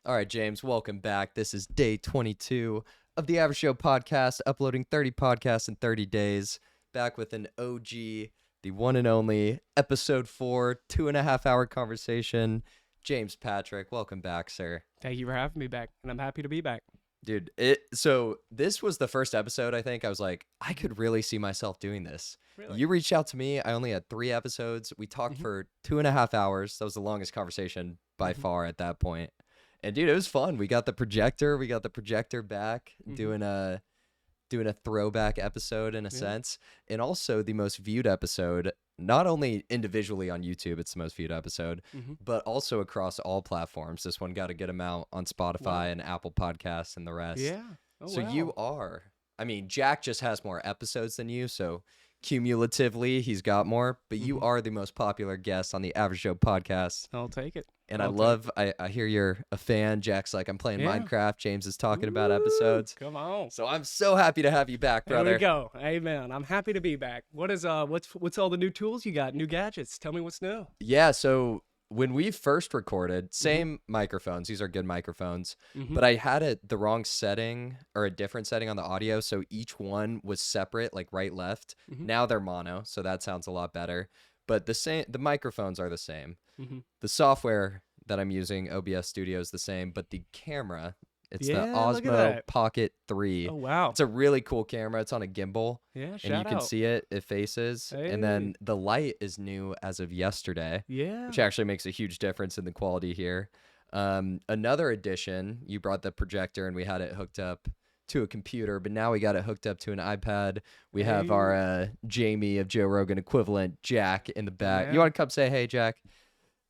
All right, James, welcome back. This is day 22 of the Average Joe podcast, uploading 30 podcasts in 30 days. Back with an OG, the one and only, episode 4, 2.5 hour conversation. James Patrick, welcome back, sir. Thank you for having me back, and I'm happy to be back. Dude, so this was the first episode, I think. I was like, I could really see myself doing this. Really? You reached out to me. I only had 3 episodes. We talked for 2.5 hours. That was the longest conversation by far at that point. And dude, it was fun. We got the projector back, doing a throwback episode in a sense, and also the most viewed episode, not only individually on YouTube, it's the most viewed episode, but also across all platforms. This one got a good amount on Spotify and Apple Podcasts and the rest. Yeah. Oh, So wow. you are, I mean, Jack just has more episodes than you, so cumulatively he's got more, but you are the most popular guest on the Average Joe podcast. I'll take it. And I hear you're a fan. Jack's like, I'm playing Yeah. Minecraft. James is talking about episodes. Come on. So I'm so happy to have you back, brother. There we go. Amen. I'm happy to be back. What's all the new tools you got? New gadgets? Tell me what's new. Yeah, so when we first recorded, same microphones. These are good microphones. But I had the wrong setting or a different setting on the audio, so each one was separate, like right, left. Now they're mono, so that sounds a lot better. But the microphones are the same. The software that I'm using, OBS Studio, is the same, but the camera, it's the Yeah, look at Osmo that. Pocket 3. Oh wow. It's a really cool camera. It's on a gimbal, Yeah. and Shout you can out. see it faces. And then the light is new as of yesterday, Yeah. which actually makes a huge difference in the quality here. Another addition, you brought the projector, and we had it hooked up to a computer, but now we got it hooked up to an iPad. We have our Jamie of Joe Rogan equivalent, Jack, in the back. Yeah. You want to come say hey, Jack?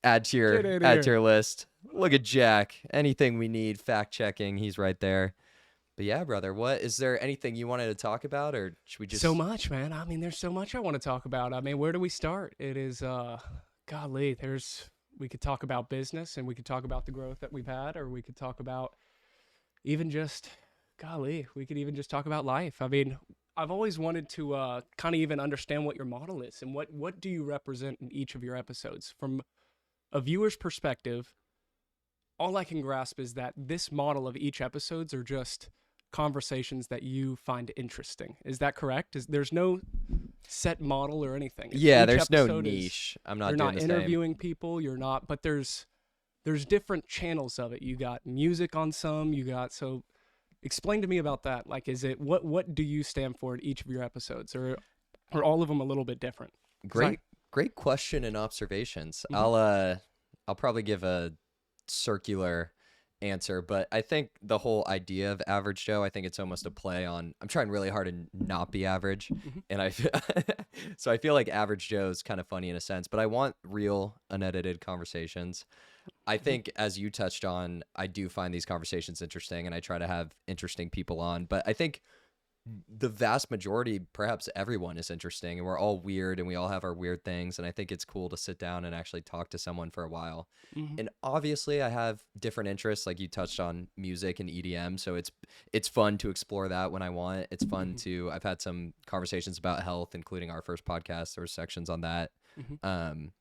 Add to your list. Look at Jack. Anything we need, fact checking, he's right there. But yeah, brother, is there anything you wanted to talk about, or should we just So much, man. I mean, there's so much I want to talk about. I mean, where do we start? It is, golly, we could talk about business, and we could talk about the growth that we've had, or we could talk about even just, golly, we could even just talk about life. I mean, I've always wanted to kind of even understand what your model is, and what do you represent in each of your episodes. From a viewer's perspective, all I can grasp is that this model of each episodes are just conversations that you find interesting. Is that correct? There's no set model or anything? Yeah, Each there's no episode niche. I'm not you're doing not the same. interviewing people. You're not, but there's different channels of it. You got music on some. So explain to me about that. Like, is it what do you stand for in each of your episodes, or are all of them a little bit different? Great question and observations. I'll probably give a circular answer, but I think the whole idea of Average Joe, I think it's almost a play on, I'm trying really hard to not be average, and so I feel like Average Joe is kind of funny in a sense, but I want real, unedited conversations. I think, as you touched on, I do find these conversations interesting, and I try to have interesting people on, but I think the vast majority, perhaps everyone, is interesting, and we're all weird, and we all have our weird things, and I think it's cool to sit down and actually talk to someone for a while. And obviously I have different interests, like you touched on music and EDM, so it's fun to explore that when I want. It's fun to, I've had some conversations about health, including our first podcast. There were sections on that, and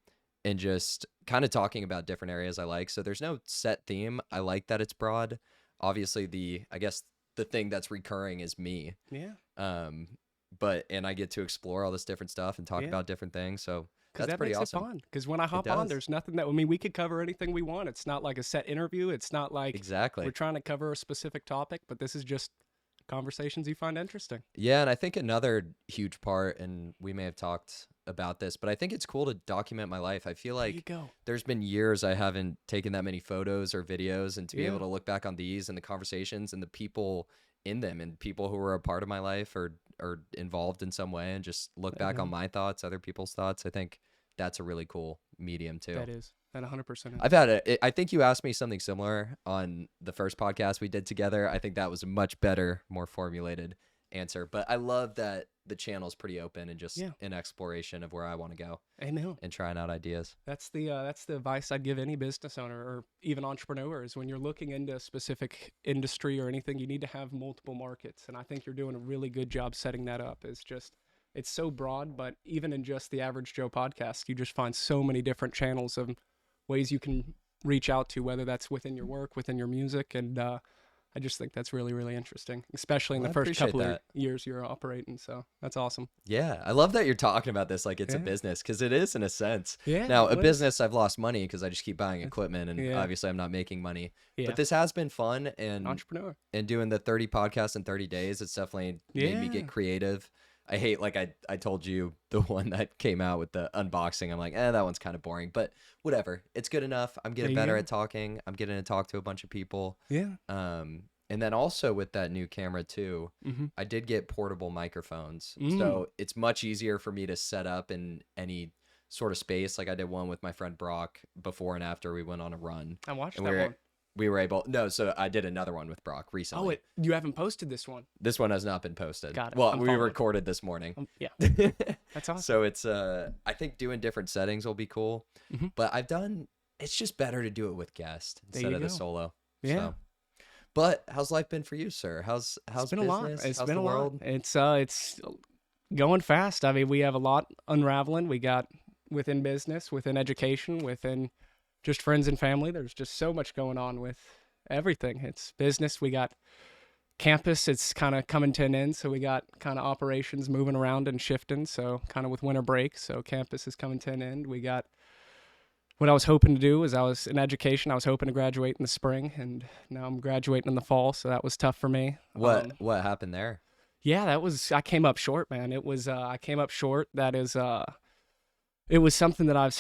just kind of talking about different areas I like. So there's no set theme. I like that it's broad. Obviously, I guess the thing that's recurring is me. Yeah. And I get to explore all this different stuff and talk about different things. So that's that pretty makes awesome. it fun. Because when I hop on, there's nothing that, I mean, we could cover anything we want. It's not like a set interview. It's not like Exactly. we're trying to cover a specific topic, but this is just conversations you find interesting. Yeah, and I think another huge part, and we may have talked about this, but I think it's cool to document my life. I feel There you like go. there's been years I haven't taken that many photos or videos, and to be able to look back on these and the conversations and the people in them and people who were a part of my life or involved in some way, and just look back on my thoughts, other people's thoughts. I think that's a really cool medium too. That 100% is. I've had I think you asked me something similar on the first podcast we did together. I think that was a much better, more formulated answer, but I love that the channel's pretty open and just an exploration of where I want to go. Amen. And trying out ideas. That's the advice I'd give any business owner or even entrepreneurs. When you're looking into a specific industry or anything, you need to have multiple markets, and I think you're doing a really good job setting that up. It's so broad, but even in just the Average Joe podcast, you just find so many different channels of ways you can reach out to, whether that's within your work, within your music. And I just think that's really, really interesting, especially in Well, the I first appreciate couple of that. years you're operating. So that's awesome. Yeah, I love that you're talking about this like it's a Yeah. business, because it is in a sense. Yeah. Now, a well, it's- business, I've lost money because I just keep buying it's- equipment, and Yeah. obviously I'm not making money. Yeah. But this has been fun, Entrepreneur. and doing the 30 podcasts in 30 days, it's definitely made me Yeah. get creative. I hate, like I told you, the one that came out with the unboxing. I'm like, that one's kind of boring, but whatever. It's good enough. I'm getting There you better go. at talking. I'm getting to talk to a bunch of people. Yeah. And then also with that new camera too, Mm-hmm. I did get portable microphones. Mm. So it's much easier for me to set up in any sort of space. Like I did one with my friend Brock before and after we went on a run. I watched And that one. we were able, no, so I did another one with Brock recently. You haven't posted this one. This one has not been posted. Got it. Well, I'm we following. recorded this morning. Yeah. That's awesome. So it's I think doing different settings will be cool. Mhm. But it's just better to do it with guests There instead you of the go. solo. Yeah. So. But how's life been for you, sir? How's It's been business? a lot. It's How's been the a world? lot. It's going fast. I mean, we have a lot unraveling. We got within business, within education, within just friends and family. There's just so much going on with everything. It's business. We got campus. It's kind of coming to an end. So we got kind of operations moving around and shifting. So kind of with winter break. So campus is coming to an end. We got what I was hoping to do is I was in education. I was hoping to graduate in the spring, and now I'm graduating in the fall. So that was tough for me. What happened there? Yeah, I came up short, man. I came up short. It was something that I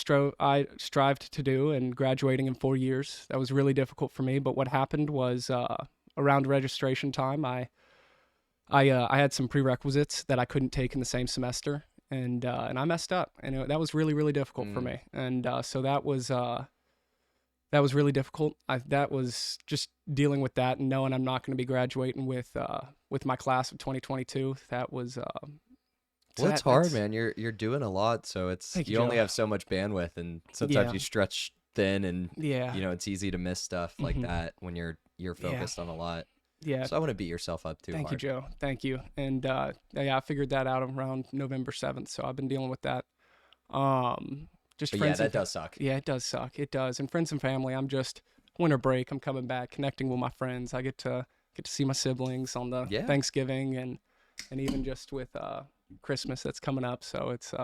strived to do, and graduating in 4 years, that was really difficult for me. But what happened was, around registration time, I had some prerequisites that I couldn't take in the same semester, and I messed up, and that was really, really difficult for me. And so that was really difficult. That was just dealing with that and knowing I'm not going to be graduating with my class of 2022. That was Well, it's hard, man. You're doing a lot, so you only Joe. have so much bandwidth, and sometimes Yeah. you stretch thin, and Yeah. it's easy to miss stuff like Mhm. that when you're focused on a lot. Yeah. So I want to beat yourself up too Thank you, hard. Joe. Thank you. And I figured that out around November 7th, so I've been dealing with that. Just But yeah, friends. that does suck. Yeah, it does suck. It does. And friends and family. I'm just winter break. I'm coming back, connecting with my friends. I get to see my siblings on the Yeah. Thanksgiving and even just with Christmas that's coming up. So it's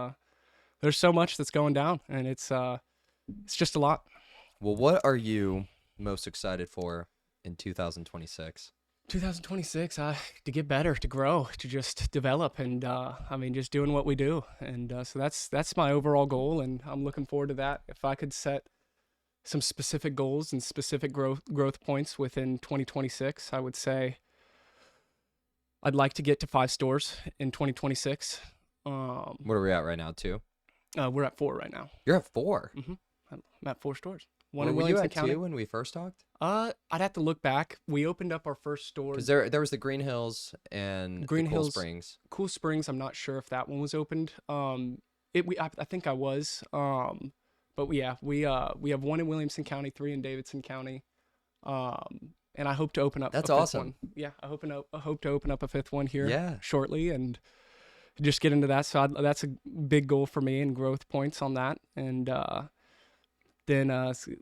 there's so much that's going down, and it's just a lot. Well, what are you most excited for in 2026? 2026, to get better, to grow, to just develop, and just doing what we do, and so that's my overall goal, and I'm looking forward to that. If I could set some specific goals and specific growth points within 2026, I would say I'd like to get to 5 stores in 2026. What are we at right now, 2? We're at 4 right now. You're at 4. I'm at 4 stores. One in Were you Williamson at County. 2 when we first talked? I'd have to look back. We opened up our first store. Because there was the Green Hills and Green the Cool Hills- Springs. Cool Springs, I'm not sure if that one was opened. I think I was. But yeah, we have 1 in Williamson County, 3 in Davidson County, and I hope to open up. That's a 5th awesome. One. Yeah, I hope to open up a 5th one here. Yeah. Shortly, and just get into that. So that's a big goal for me and growth points on that. And then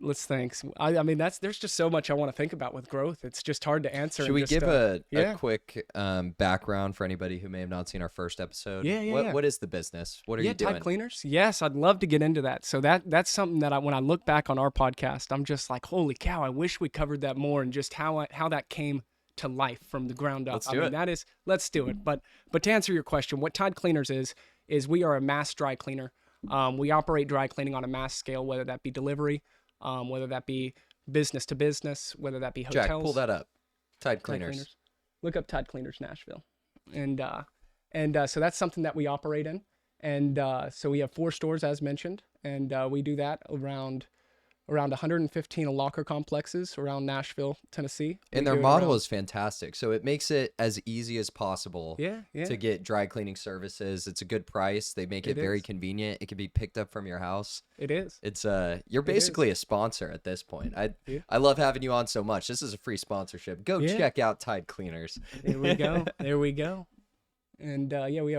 let's think. I mean, there's just so much I want to think about with growth. It's just hard to answer. Should and we just, give a yeah. quick background for anybody who may have not seen our first episode? Yeah, yeah, What, yeah. what is the business? What are you doing? Tide cleaners. Yes, I'd love to get into that. So that's something that when I look back on our podcast, I'm just like, holy cow! I wish we covered that more and just how that came to life from the ground up. Let's do it. Let's do it. But to answer your question, what Tide Cleaners is we are a mass dry cleaner. We operate dry cleaning on a mass scale, whether that be delivery, whether that be business to business, whether that be hotels. Jack, pull that up. Tide Cleaners. Look up Tide Cleaners Nashville, and so that's something that we operate in, and so we have 4 stores as mentioned, and we do that around 115 locker complexes around Nashville, Tennessee. And their model is fantastic. So it makes it as easy as possible yeah. to get dry cleaning services. It's a good price. They make it very is. convenient. It can be picked up from your house. It is. It's you're basically a sponsor at this point. Yeah. I love having you on so much. This is a free sponsorship. Go Yeah. check out Tide Cleaners. There we go. There we go. And we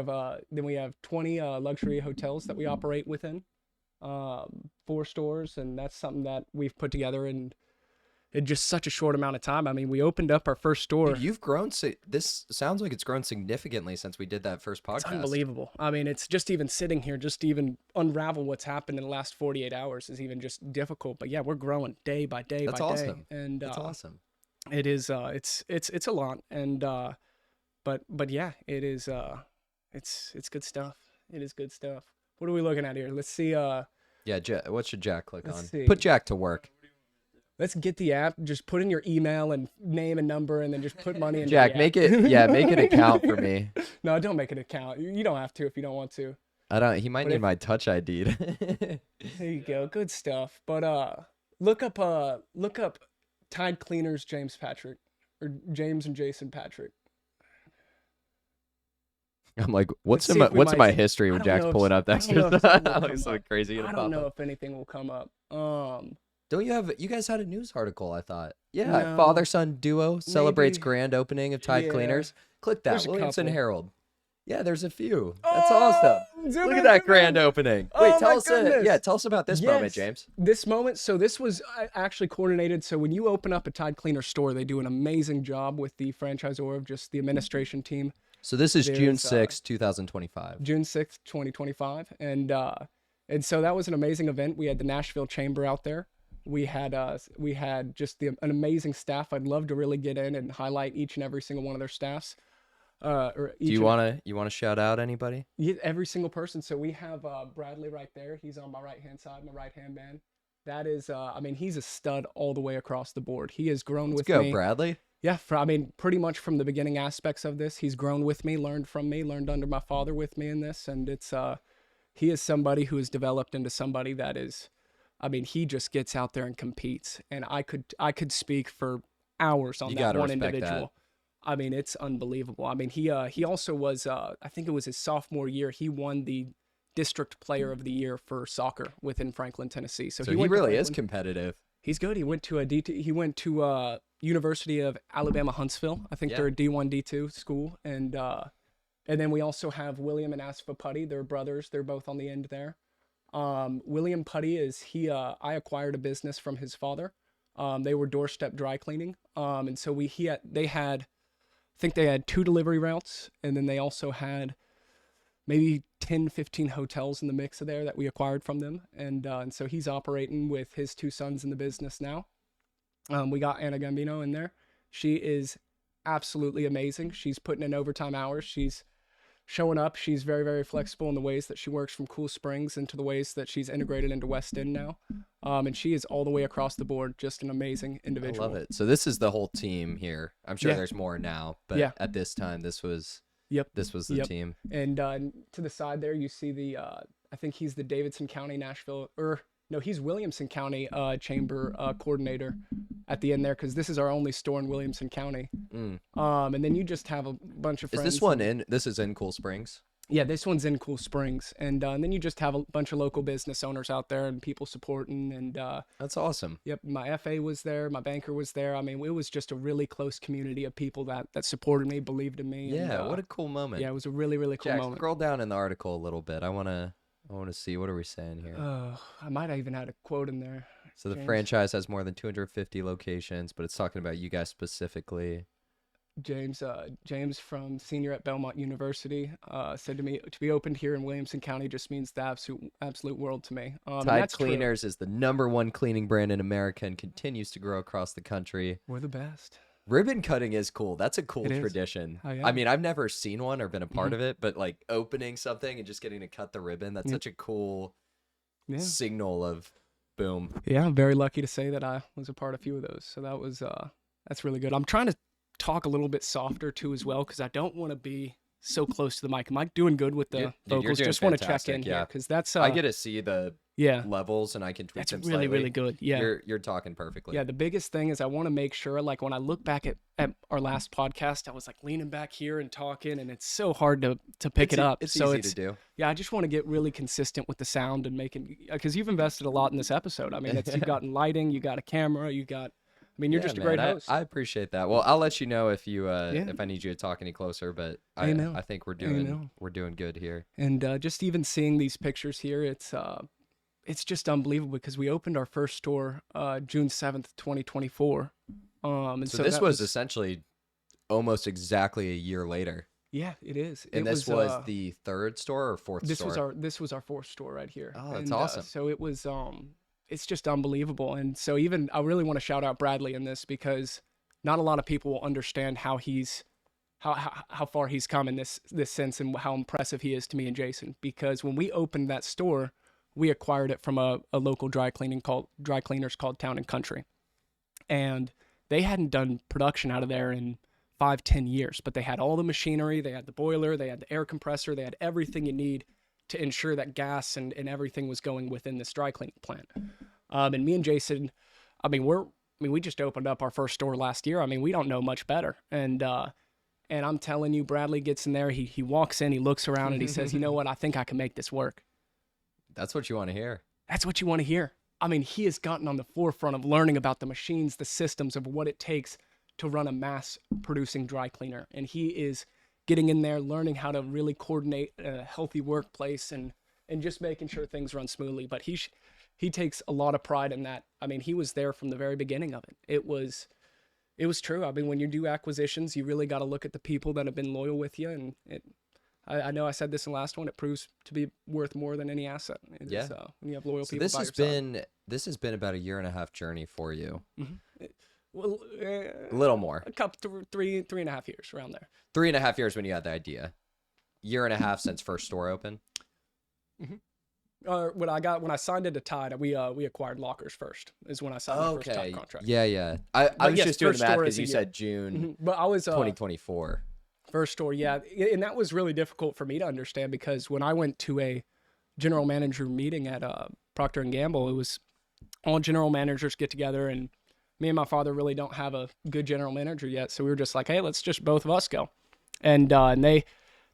have 20 luxury hotels that we operate within. 4 stores, and that's something that we've put together in just such a short amount of time. I mean, we opened up our first store. Dude, you've grown. This sounds like it's grown significantly since we did that first podcast. It's unbelievable. I mean, it's just even sitting here, just to even unravel what's happened in the last 48 hours is even just difficult. But yeah, we're growing day by day That's by awesome. day, and That's awesome. it is. It's a lot, and but yeah, it is. It's good stuff. It is good stuff. What are we looking at here? Let's see. Yeah, what should Jack click on? see. Put Jack to work. Let's get the app. Just put in your email and name and number, and then just put money in. Jack, make it. Yeah, make an account for me. No, don't make an account. You don't have to if you don't want to. I don't. He might need my Touch ID. There you go. Good stuff. But look up Tide Cleaners James Patrick, or James and Jason Patrick. I'm like, what's Let's in see if we my might- history I when don't Jack's know if- pulling up I that don't know if stuff? something will That come looks so up. crazy. I don't know if anything will come up. Don't you guys had a news article? I thought. Yeah, No. father son duo celebrates Maybe. grand opening of Tide Yeah. Cleaners. Click that, There's a Williamson couple. Herald. Yeah, there's a few. That's awesome. Zoom Look in, at that zoom grand in. opening. Oh Wait, my tell us. goodness. Tell us about this moment, Yes. James. This moment, so this was actually coordinated. So when you open up a Tide Cleaner store, they do an amazing job with the franchisor of just the administration team. So this is June There's, 6th, 2025. June 6th, 2025. And so that was an amazing event. We had the Nashville Chamber out there. We had just an amazing staff. I'd love to really get in and highlight each and every single one of their staffs. Do you want to shout out anybody? every single person? So we have Bradley right there. He's on my right-hand side, my right-hand man. That is, I mean, he's a stud all the way across the board. He has grown with Go, me. Bradley. Yeah, I mean, pretty much from the beginning aspects of this, he's grown with me, learned from me, learned under my father with me in this, and it's he is somebody who has developed into somebody that is, I mean, he just gets out there and competes, and I could speak for hours on You that gotta one respect individual. I mean, it's unbelievable. I mean, he also was, I think it was his sophomore year, he won the District Player of the Year for soccer within Franklin, Tennessee. So So he he went to really is Franklin. competitive. He's good. He went to he went to University of Alabama Huntsville. I think Yeah. they're a D1 D2 school, and then we also have William and Asfa Putty. They're brothers. They're both on the end there. William Putty is I acquired a business from his father. They were doorstep dry cleaning. And so they had I think they had 2 delivery routes, and then they also had maybe 10, 15 hotels in the mix of there that we acquired from them. And so he's operating with his 2 sons in the business now. We got Anna Gambino in there. She is absolutely amazing. She's putting in overtime hours. She's showing up. She's very, very flexible in the ways that she works from Cool Springs into the ways that she's integrated into West End now. And she is all the way across the board, just an amazing I individual. love it. So this is the whole team here. I'm sure Yeah. there's more now, but Yeah. at this time, this was Yep. the Yep. team. And to the side there, you see I think he's the Davidson County, Nashville, no, he's Williamson County Chamber coordinator at the end there, because this is our only store in Williamson County. And then you just have a bunch of Is friends. this one in? This is in Cool Springs. Yeah, this one's in Cool Springs. And then you just have a bunch of local business owners out there and people supporting. And That's awesome. yep, my FA was there, my banker was there. I mean, it was just a really close community of people that supported me, believed in me. Yeah, and, what a cool moment. yeah, it was a really, really cool Jack, moment. scroll down in the article a little bit. I wanna see, what are we saying here? I might have even had a quote in there. So the James. franchise has more than 250 locations, but it's talking about you guys specifically. James from senior at Belmont University said to me, to be opened here in Williamson County just means the absolute world to me. And Tide that's true. Cleaners is the #1 cleaning brand in America and continues to grow across the country. We're the best. Ribbon cutting is cool. That's a cool It is. tradition. Oh, yeah. I mean, I've never seen one or been a part of it, but like opening something and just getting to cut the ribbon, that's Yeah. such a cool Yeah. signal of boom. Yeah, I'm very lucky to say that I was a part of a few of those. So that was that's really good. I'm trying to talk a little bit softer too as well, because I don't want to be so close to the mic. Am I doing good with the Dude, you're vocals? doing Just want to check fantastic, in yeah. here, because that's I get to see the yeah, levels and I can tweak that's them really slightly. really good. Yeah. You're talking perfectly. Yeah, the biggest thing is I want to make sure, like when I look back at our last podcast, I was like leaning back here and talking, and it's so hard to pick it up. It's so easy to do. yeah, I just want to get really consistent with the sound and making, because you've invested a lot in this episode. I mean, you've gotten lighting, you got a camera, I mean, you're Yeah, just a man, great host. I appreciate that. Well, I'll let you know if Yeah. if I need you to talk any closer, but I know. I think we're I know. doing good here. And just even seeing these pictures here, it's it's just unbelievable because we opened our first store June 7th, 2024. And So so this that was essentially almost exactly a year later. yeah, it is. And this was the third store or fourth store? This was our fourth store right here. Oh, that's And awesome. so it was it's just unbelievable. And so even I really want to shout out Bradley in this because not a lot of people will understand how how far he's come in this sense and how impressive he is to me and Jason. Because when we opened that store, we acquired it from a local dry cleaners called Town and Country. And they hadn't done production out of there in 5-10 years, but they had all the machinery, they had the boiler, they had the air compressor, they had everything you need to ensure that gas and everything was going within this dry cleaning plant. And me and Jason, we just opened up our first store last year. I mean, we don't know much better. And I'm telling you, Bradley gets in there, he walks in, he looks around and he says, you know what, I think I can make this work. That's what you want to hear. That's what you want to hear. I mean, he has gotten on the forefront of learning about the machines, the systems of what it takes to run a mass producing dry cleaner. And he is getting in there, learning how to really coordinate a healthy workplace and just making sure things run smoothly. But he takes a lot of pride in that. I mean, he was there from the very beginning of it. It was true. I mean, when you do acquisitions, you really got to look at the people that have been loyal with you. And I know I said this in the last one. It proves to be worth more than any asset. Yeah. When you have loyal So people by your side. this has been about a 1.5 year journey for you. Mm-hmm. Well, A little more. a couple, 3.5 years around there. 3.5 years when you had the idea. 1.5 years since first store open. When I signed into Tide, we acquired lockers first. Is when I signed my first Tide contract. Yeah. I was yes, just doing the first math store because is a you year. said June But I was 2024. first store, yeah, and that was really difficult for me to understand because when I went to a general manager meeting at Procter and Gamble, it was all general managers get together, and me and my father really don't have a good general manager yet, so we were just like, hey, let's just both of us go, and they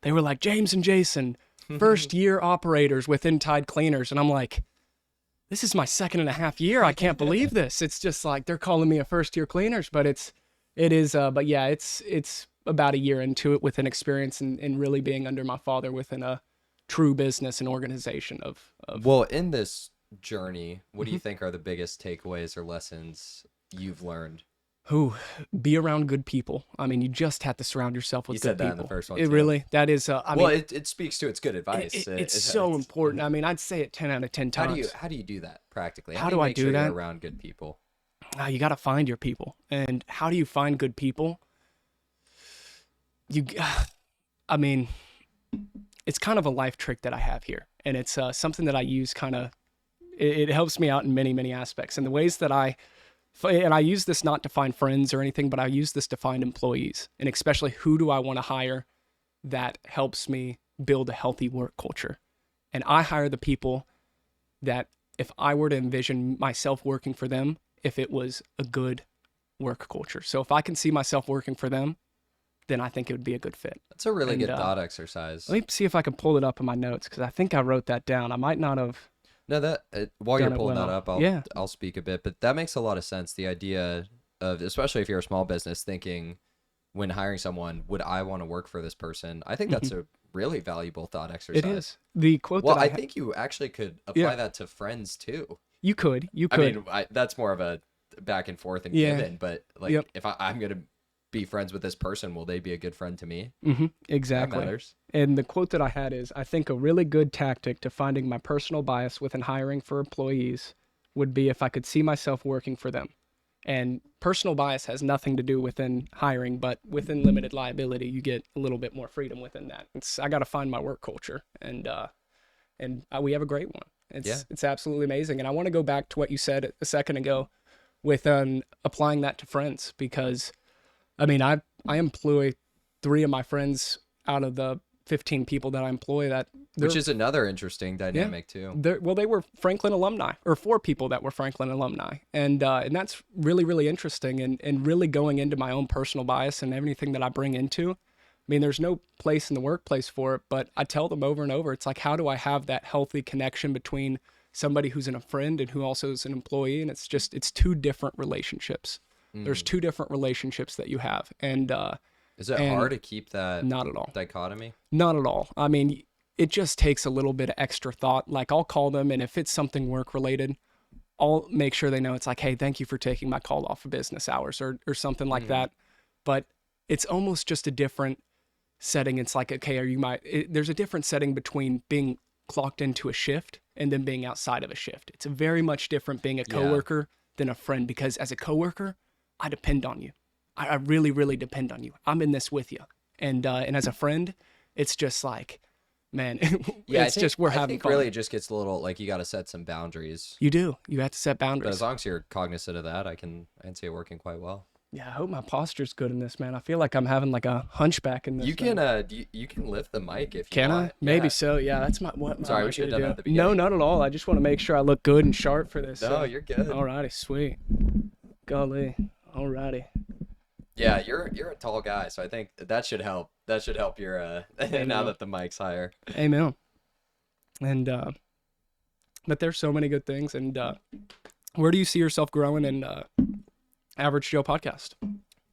were like, James and Jason, first year operators within Tide Cleaners, and I'm like, this is my 2.5 years. I can't believe this. It's just like they're calling me a first year cleaners, but it's about a year into it with an experience and really being under my father within a true business and organization of Well, in this journey, what do you think are the biggest takeaways or lessons you've learned? who be around good people. I mean, you just have to surround yourself with You good said that people. in the first one, It too. really, that is, It speaks to its good advice. it's so important. I mean, I'd say it 10 out of 10 times. How do you do that practically? How do I make do sure that? You're around good people. You got to find your people. And how do you find good people? I mean, it's kind of a life trick that I have here. And it's something that I use it helps me out in many, many aspects. And the ways that I use this not to find friends or anything, but I use this to find employees. And especially who do I want to hire that helps me build a healthy work culture. And I hire the people that if I were to envision myself working for them, if it was a good work culture. So if I can see myself working for them, then I think it would be a good fit. That's a really good thought exercise. Let me see if I can pull it up in my notes because I think I wrote that down. I might not have. No, while you're done it pulling that well. up, I'll speak a bit, but that makes a lot of sense. The idea of, especially if you're a small business, thinking when hiring someone, would I want to work for this person? I think that's a really valuable thought exercise. It is. The quote Well, that I think you actually could apply that to friends too. You could. I mean, that's more of a back and forth and given, but like if I'm going to be friends with this person, will they be a good friend to me? Exactly. That matters. And the quote that I had is, I think a really good tactic to finding my personal bias within hiring for employees would be if I could see myself working for them. And personal bias has nothing to do within hiring, but within limited liability, you get a little bit more freedom within that. I got to find my work culture, and we have a great one. It's absolutely amazing. And I want to go back to what you said a second ago with applying that to friends, because I mean, I employ 3 of my friends out of the 15 people that I employ, which is another interesting dynamic too. They were Franklin alumni, or 4 people that were Franklin alumni. And that's really, really interesting, and really going into my own personal bias and everything that I bring into. I mean, there's no place in the workplace for it, but I tell them over and over, it's like, how do I have that healthy connection between somebody who's a friend and who also is an employee? And it's 2 different relationships. There's 2 different relationships that you have. And is it hard to keep that not at all dichotomy? Not at all. I mean, it just takes a little bit of extra thought. Like I'll call them, and if it's something work related, I'll make sure they know it's like, hey, thank you for taking my call off of business hours or something like that. But it's almost just a different setting. It's like, okay, there's a different setting between being clocked into a shift and then being outside of a shift. It's a very much different being a coworker than a friend, because as a coworker, I depend on you. I really, really depend on you. I'm in this with you. And as a friend, it's just like, man, we're having fun. Really it just gets a little like you got to set some boundaries. You do. You have to set boundaries. But as long as you're cognizant of that, I can see it working quite well. Yeah, I hope my posture's good in this, man. I feel like I'm having like a hunchback in this. You can you can lift the mic if you want. Can I? Maybe so. Yeah, that's what. Sorry, we should have done that at the beginning. No, not at all. I just want to make sure I look good and sharp for this. No, you're good. Alrighty, sweet. Golly, alrighty. Yeah, you're a tall guy, so I think that should help. That should help your now that the mic's higher. Amen. And but there's so many good things. And where do you see yourself growing in Average Joe podcast?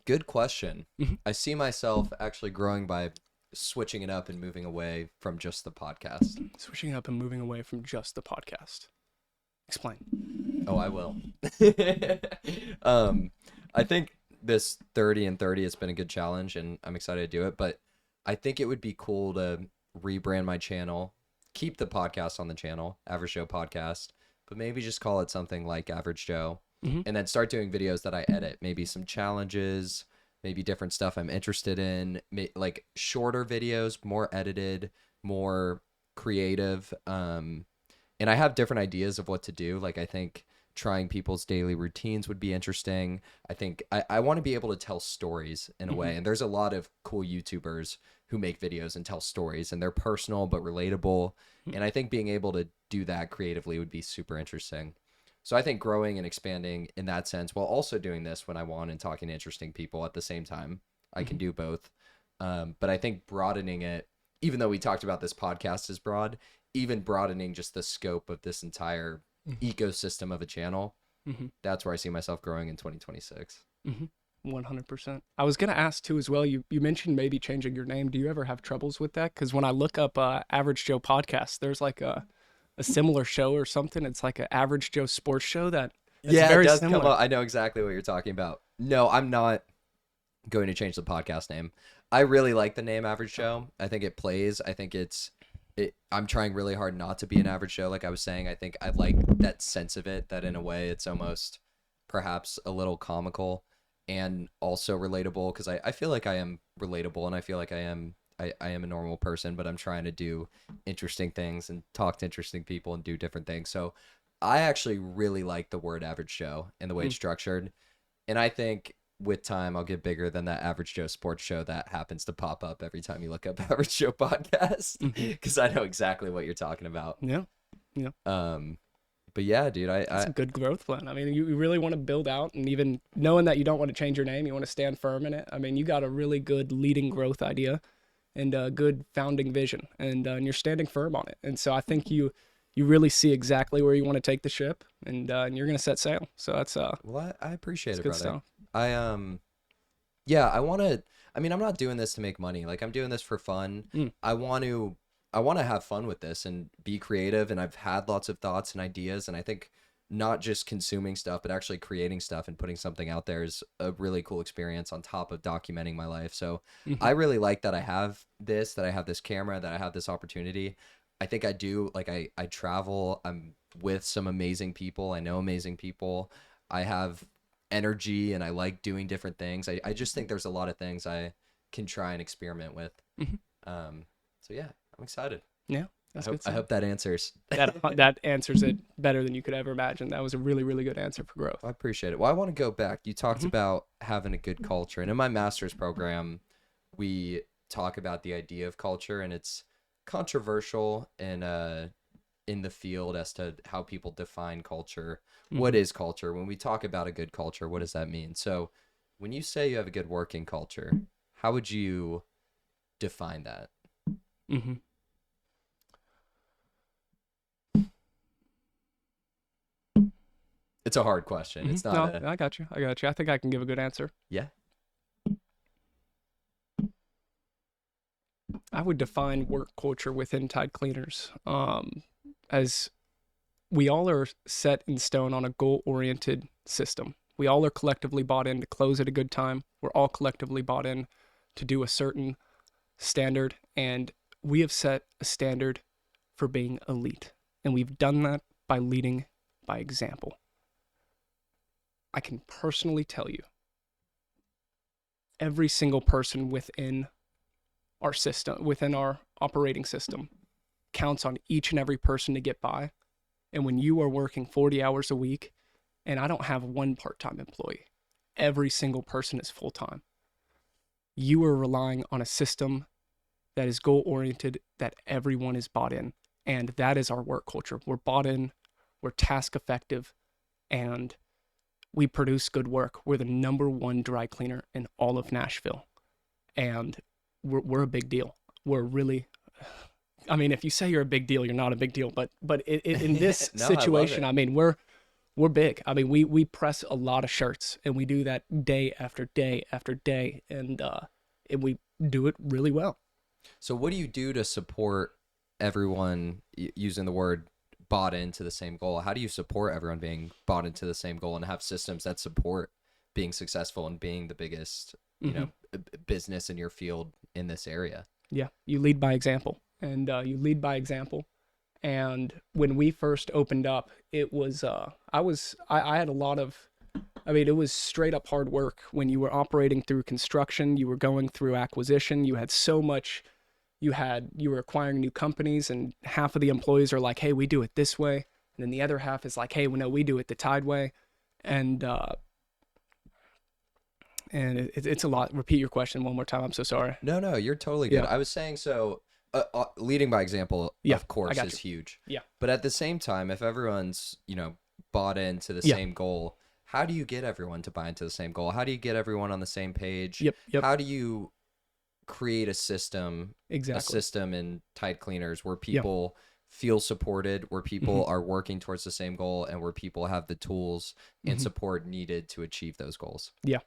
Good question. I see myself actually growing by switching it up and moving away from just the podcast. Switching it up and moving away from just the podcast. Explain. Oh, I will. I think this 30 and 30 has been a good challenge, and I'm excited to do it. But I think it would be cool to rebrand my channel, keep the podcast on the channel, Average Joe Podcast, but maybe just call it something like Average Joe. And then start doing videos that I edit, maybe some challenges, maybe different stuff I'm interested in, like shorter videos, more edited, more creative. And I have different ideas of what to do. Like I think trying people's daily routines would be interesting. I think I want to be able to tell stories in a way. And there's a lot of cool YouTubers who make videos and tell stories, and they're personal but relatable. And I think being able to do that creatively would be super interesting. So I think growing and expanding in that sense, while also doing this when I want and talking to interesting people at the same time, I can do both. But I think broadening it, even though we talked about this podcast is broad, even broadening just the scope of this entire ecosystem of a channel, that's where I see myself growing in 2026. 100%. I was going to ask too as well, you mentioned maybe changing your name. Do you ever have troubles with that? Because when I look up Average Joe Podcast, there's like a similar show or something. It's like an Average Joe sports show that's very it does similar. Come up. I know exactly what you're talking about. No, I'm not going to change the podcast name. I really like the name Average Joe. I think it plays. I think I'm trying really hard not to be an average Joe. Like I was saying, I think I like that sense of it, that in a way it's almost perhaps a little comical and also relatable, because I feel like I am relatable, and I feel like I am a normal person, but I'm trying to do interesting things and talk to interesting people and do different things. So I actually really like the word Average Joe and the way it's structured. And I think with time, I'll get bigger than that Average Joe sports show that happens to pop up every time you look up Average Joe Podcast, because I know exactly what you're talking about. Yeah. But yeah, dude, it's a good growth plan. I mean, you really want to build out, and even knowing that you don't want to change your name, you want to stand firm in it. I mean, you got a really good leading growth idea and a good founding vision, and you're standing firm on it. And so I think you really see exactly where you want to take the ship, and you're going to set sail. So that's well, I appreciate it, good brother. Stuff. Yeah, I'm not doing this to make money. Like I'm doing this for fun. I want to have fun with this and be creative, and I've had lots of thoughts and ideas, and I think not just consuming stuff, but actually creating stuff and putting something out there is a really cool experience on top of documenting my life. So I really like that I have this camera, that I have this opportunity. I think I do, like I travel, I'm with some amazing people. I know amazing people. I have energy, and I like doing different things. I just think there's a lot of things I can try and experiment with. So yeah, I'm excited. Yeah. That's I hope that answers. that answers it better than you could ever imagine. That was a really, really good answer for growth. I appreciate it. Well, I want to go back. You talked about having a good culture. And in my master's program, we talk about the idea of culture, and it's controversial in the field as to how people define culture. What is culture? When we talk about a good culture, what does that mean? So when you say you have a good working culture, how would you define that? It's a hard question. It's not. I got you. I think I can give a good answer. Yeah. I would define work culture within Tide Cleaners as we all are set in stone on a goal-oriented system. We all are collectively bought in to close at a good time. We're all collectively bought in to do a certain standard, and we have set a standard for being elite. And we've done that by leading by example. I can personally tell you, every single person within our system, within our operating system, counts on each and every person to get by. And when you are working 40 hours a week, and I don't have one part-time employee, every single person is full-time. You are relying on a system that is goal-oriented, that everyone is bought in. And that is our work culture. We're bought in, we're task effective, and we produce good work. We're the #1 dry cleaner in all of Nashville. And we're a big deal. We're really, I mean, if you say you're a big deal, you're not a big deal. But in this No, situation, I I mean, we're big. I mean, we press a lot of shirts, and we do that day after day after day, and we do it really well. So what do you do to support everyone using the word bought into the same goal? How do you support everyone being bought into the same goal and have systems that support being successful and being the biggest, you know, business in your field in this area? Yeah, you lead by example, and you lead by example. And when we first opened up, it was I had a lot of, I mean, it was straight up hard work. When you were operating through construction, you were going through acquisition, you had so much, you were acquiring new companies, and half of the employees are like, hey, we do it this way. And then the other half is like, hey, well, no, we do it the Tide way. And it's a lot. Repeat your question one more time. I'm so sorry. No, you're totally good. Yeah. I was saying, so leading by example, Yeah, of course, got is you. huge. Yeah. But at the same time, if everyone's, you know, bought into the Yeah. same goal, how do you get everyone to buy into the same goal? How do you get everyone on the same page? Yep. How do you create a system Exactly. in Tide Cleaners where people feel supported, where people are working towards the same goal, and where people have the tools and support needed to achieve those goals? Yeah.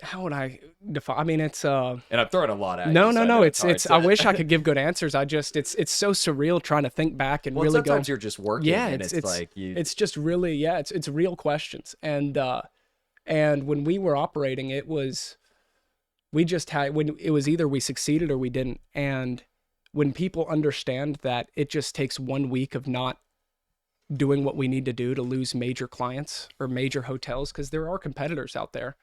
How would I define? I mean, it's And I'm throwing a lot at no, you, no, so I no. know It's hard I to- wish I could give good answers. It's so surreal trying to think back and well, really go. sometimes you're just working, Yeah, and it's like you. it's just really, yeah, it's real questions. And when we were operating, it was, we just had, when it was either we succeeded or we didn't. And when people understand that it just takes 1 week of not doing what we need to do to lose major clients or major hotels, because there are competitors out there,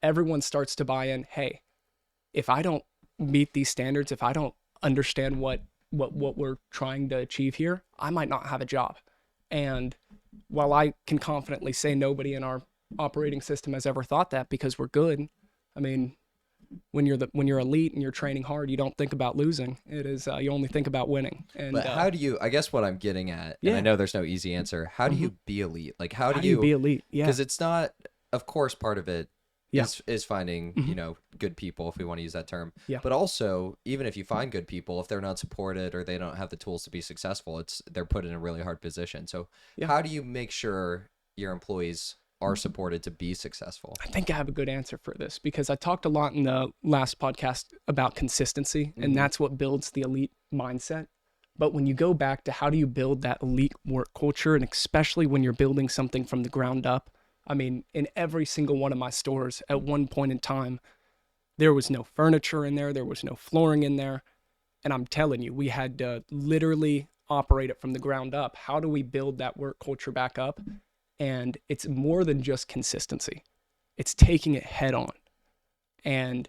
everyone starts to buy in. Hey, if I don't meet these standards, if I don't understand what we're trying to achieve here, I might not have a job. And while I can confidently say nobody in our operating system has ever thought that, because we're good, I mean, when you're elite and you're training hard, you don't think about losing. It is you only think about winning. And But how do you? I guess what I'm getting at, and I Yeah. know there's no easy answer. How do you be elite? Like, how how do do you be elite? Yeah, Because it's not, of course, part of it Yeah. is finding, you know, good people, if we want to use that term. Yeah. But also, even if you find good people, if they're not supported or they don't have the tools to be successful, they're put in a really hard position. So Yeah. how do you make sure your employees are supported to be successful? I think I have a good answer for this, because I talked a lot in the last podcast about consistency, and that's what builds the elite mindset. But when you go back to how do you build that elite work culture, and especially when you're building something from the ground up, I mean, in every single one of my stores at one point in time, there was no furniture in there, there was no flooring in there. And I'm telling you, we had to literally operate it from the ground up. How do we build that work culture back up? And it's more than just consistency. It's taking it head on. And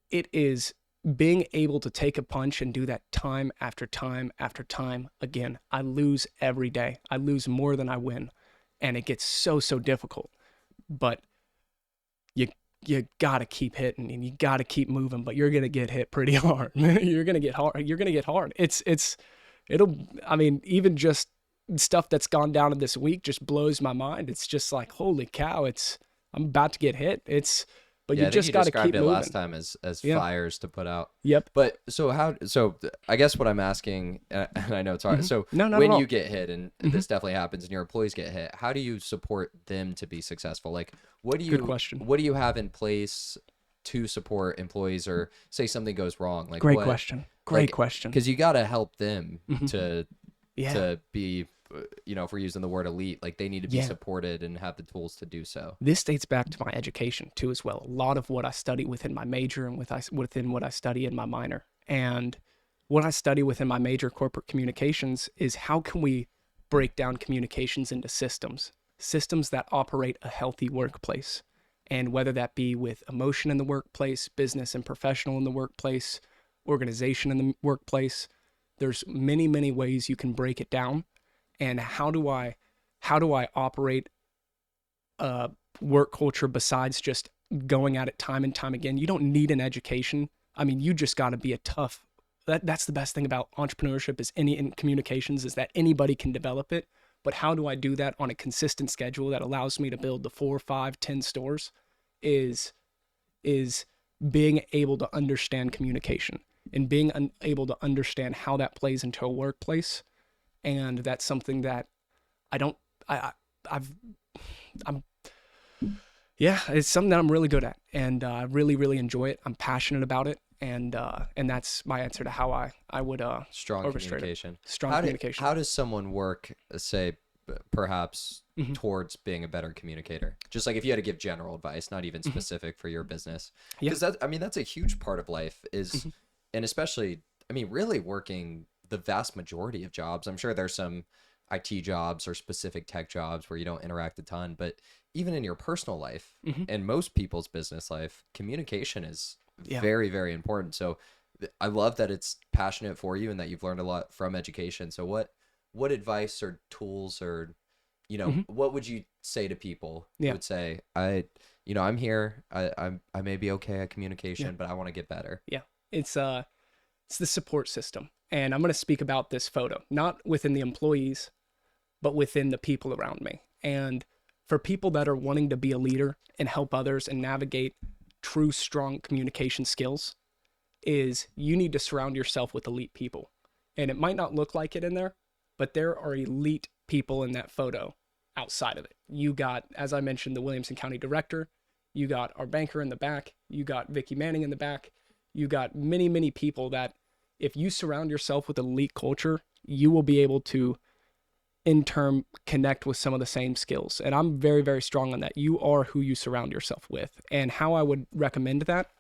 it is being able to take a punch and do that time after time after time again. I lose every day. I lose more than I win. And it gets so difficult. But you gotta keep hitting, and you gotta keep moving, but you're gonna get hit pretty hard. You're gonna get hard. I mean, even just stuff that's gone down in this week just blows my mind. It's just like, holy cow, I'm about to get hit. But Yeah, you I think just you gotta described keep it moving. last time as Yeah. fires to put out. Yep. But so I guess what I'm asking, and I know it's hard. So No, not at when all. you get hit, and this definitely happens, and your employees get hit, how do you support them to be successful? Like, Good question. what do you have in place to support employees, or say something goes wrong? Like Great question. Great question. Because you got to help them to Yeah. be, if we're using the word elite, like they need to be supported and have the tools to do so. This dates back to my education too, as well. A lot of what I study within my major and within what I study in my minor. And what I study within my major, corporate communications, is how can we break down communications into systems that operate a healthy workplace. And whether that be with emotion in the workplace, business and professional in the workplace, organization in the workplace, there's many, many ways you can break it down. And how do I operate a work culture besides just going at it time and time again? You don't need an education. I mean, you just got to be a tough. That's the best thing about entrepreneurship in communications, is that anybody can develop it. But how do I do that on a consistent schedule that allows me to build the 4, 5, 10 stores? Is being able to understand communication and being able to understand how that plays into a workplace. And that's something that it's something that I'm really good at, and I really, really enjoy it. I'm passionate about it. And that's my answer to how I would strong communication. Strong communication. How does someone work, say, perhaps towards being a better communicator? Just like if you had to give general advice, not even specific for your business, because that's a huge part of life is, and especially, really working the vast majority of jobs. I'm sure there's some IT jobs or specific tech jobs where you don't interact a ton, but even in your personal life and most people's business life, communication is very, very important. So I love that it's passionate for you and that you've learned a lot from education. So what advice or tools or, what would you say to people who would say, I'm here, I may be okay at communication, but I want to get better. Yeah. It's the support system. And I'm going to speak about this photo, not within the employees, but within the people around me. And for people that are wanting to be a leader and help others and navigate true, strong communication skills, is you need to surround yourself with elite people. And it might not look like it in there, but there are elite people in that photo outside of it. You got, as I mentioned, the Williamson County Director. You got our banker in the back. You got Vicki Manning in the back. You got many, many people that if you surround yourself with elite culture, you will be able to, in turn, connect with some of the same skills. And I'm very, very strong on that. You are who you surround yourself with. And how I would recommend that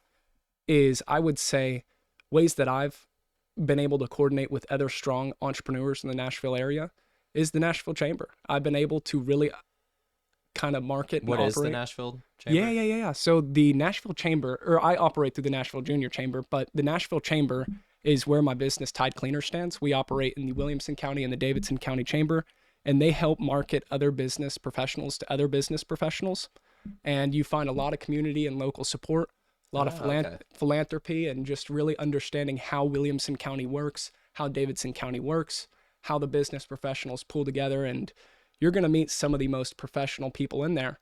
is I would say ways that I've been able to coordinate with other strong entrepreneurs in the Nashville area is the Nashville Chamber. I've been able to really kind of market and What is operate. the Nashville Chamber? Yeah. So the Nashville Chamber, or I operate through the Nashville Junior Chamber, but the Nashville Chamber is where my business Tide Cleaner stands. We operate in the Williamson County and the Davidson County Chamber, and they help market other business professionals to other business professionals. And you find a lot of community and local support, a lot of philanthropy, and just really understanding how Williamson County works, how Davidson County works, how the business professionals pull together, and you're going to meet some of the most professional people in there.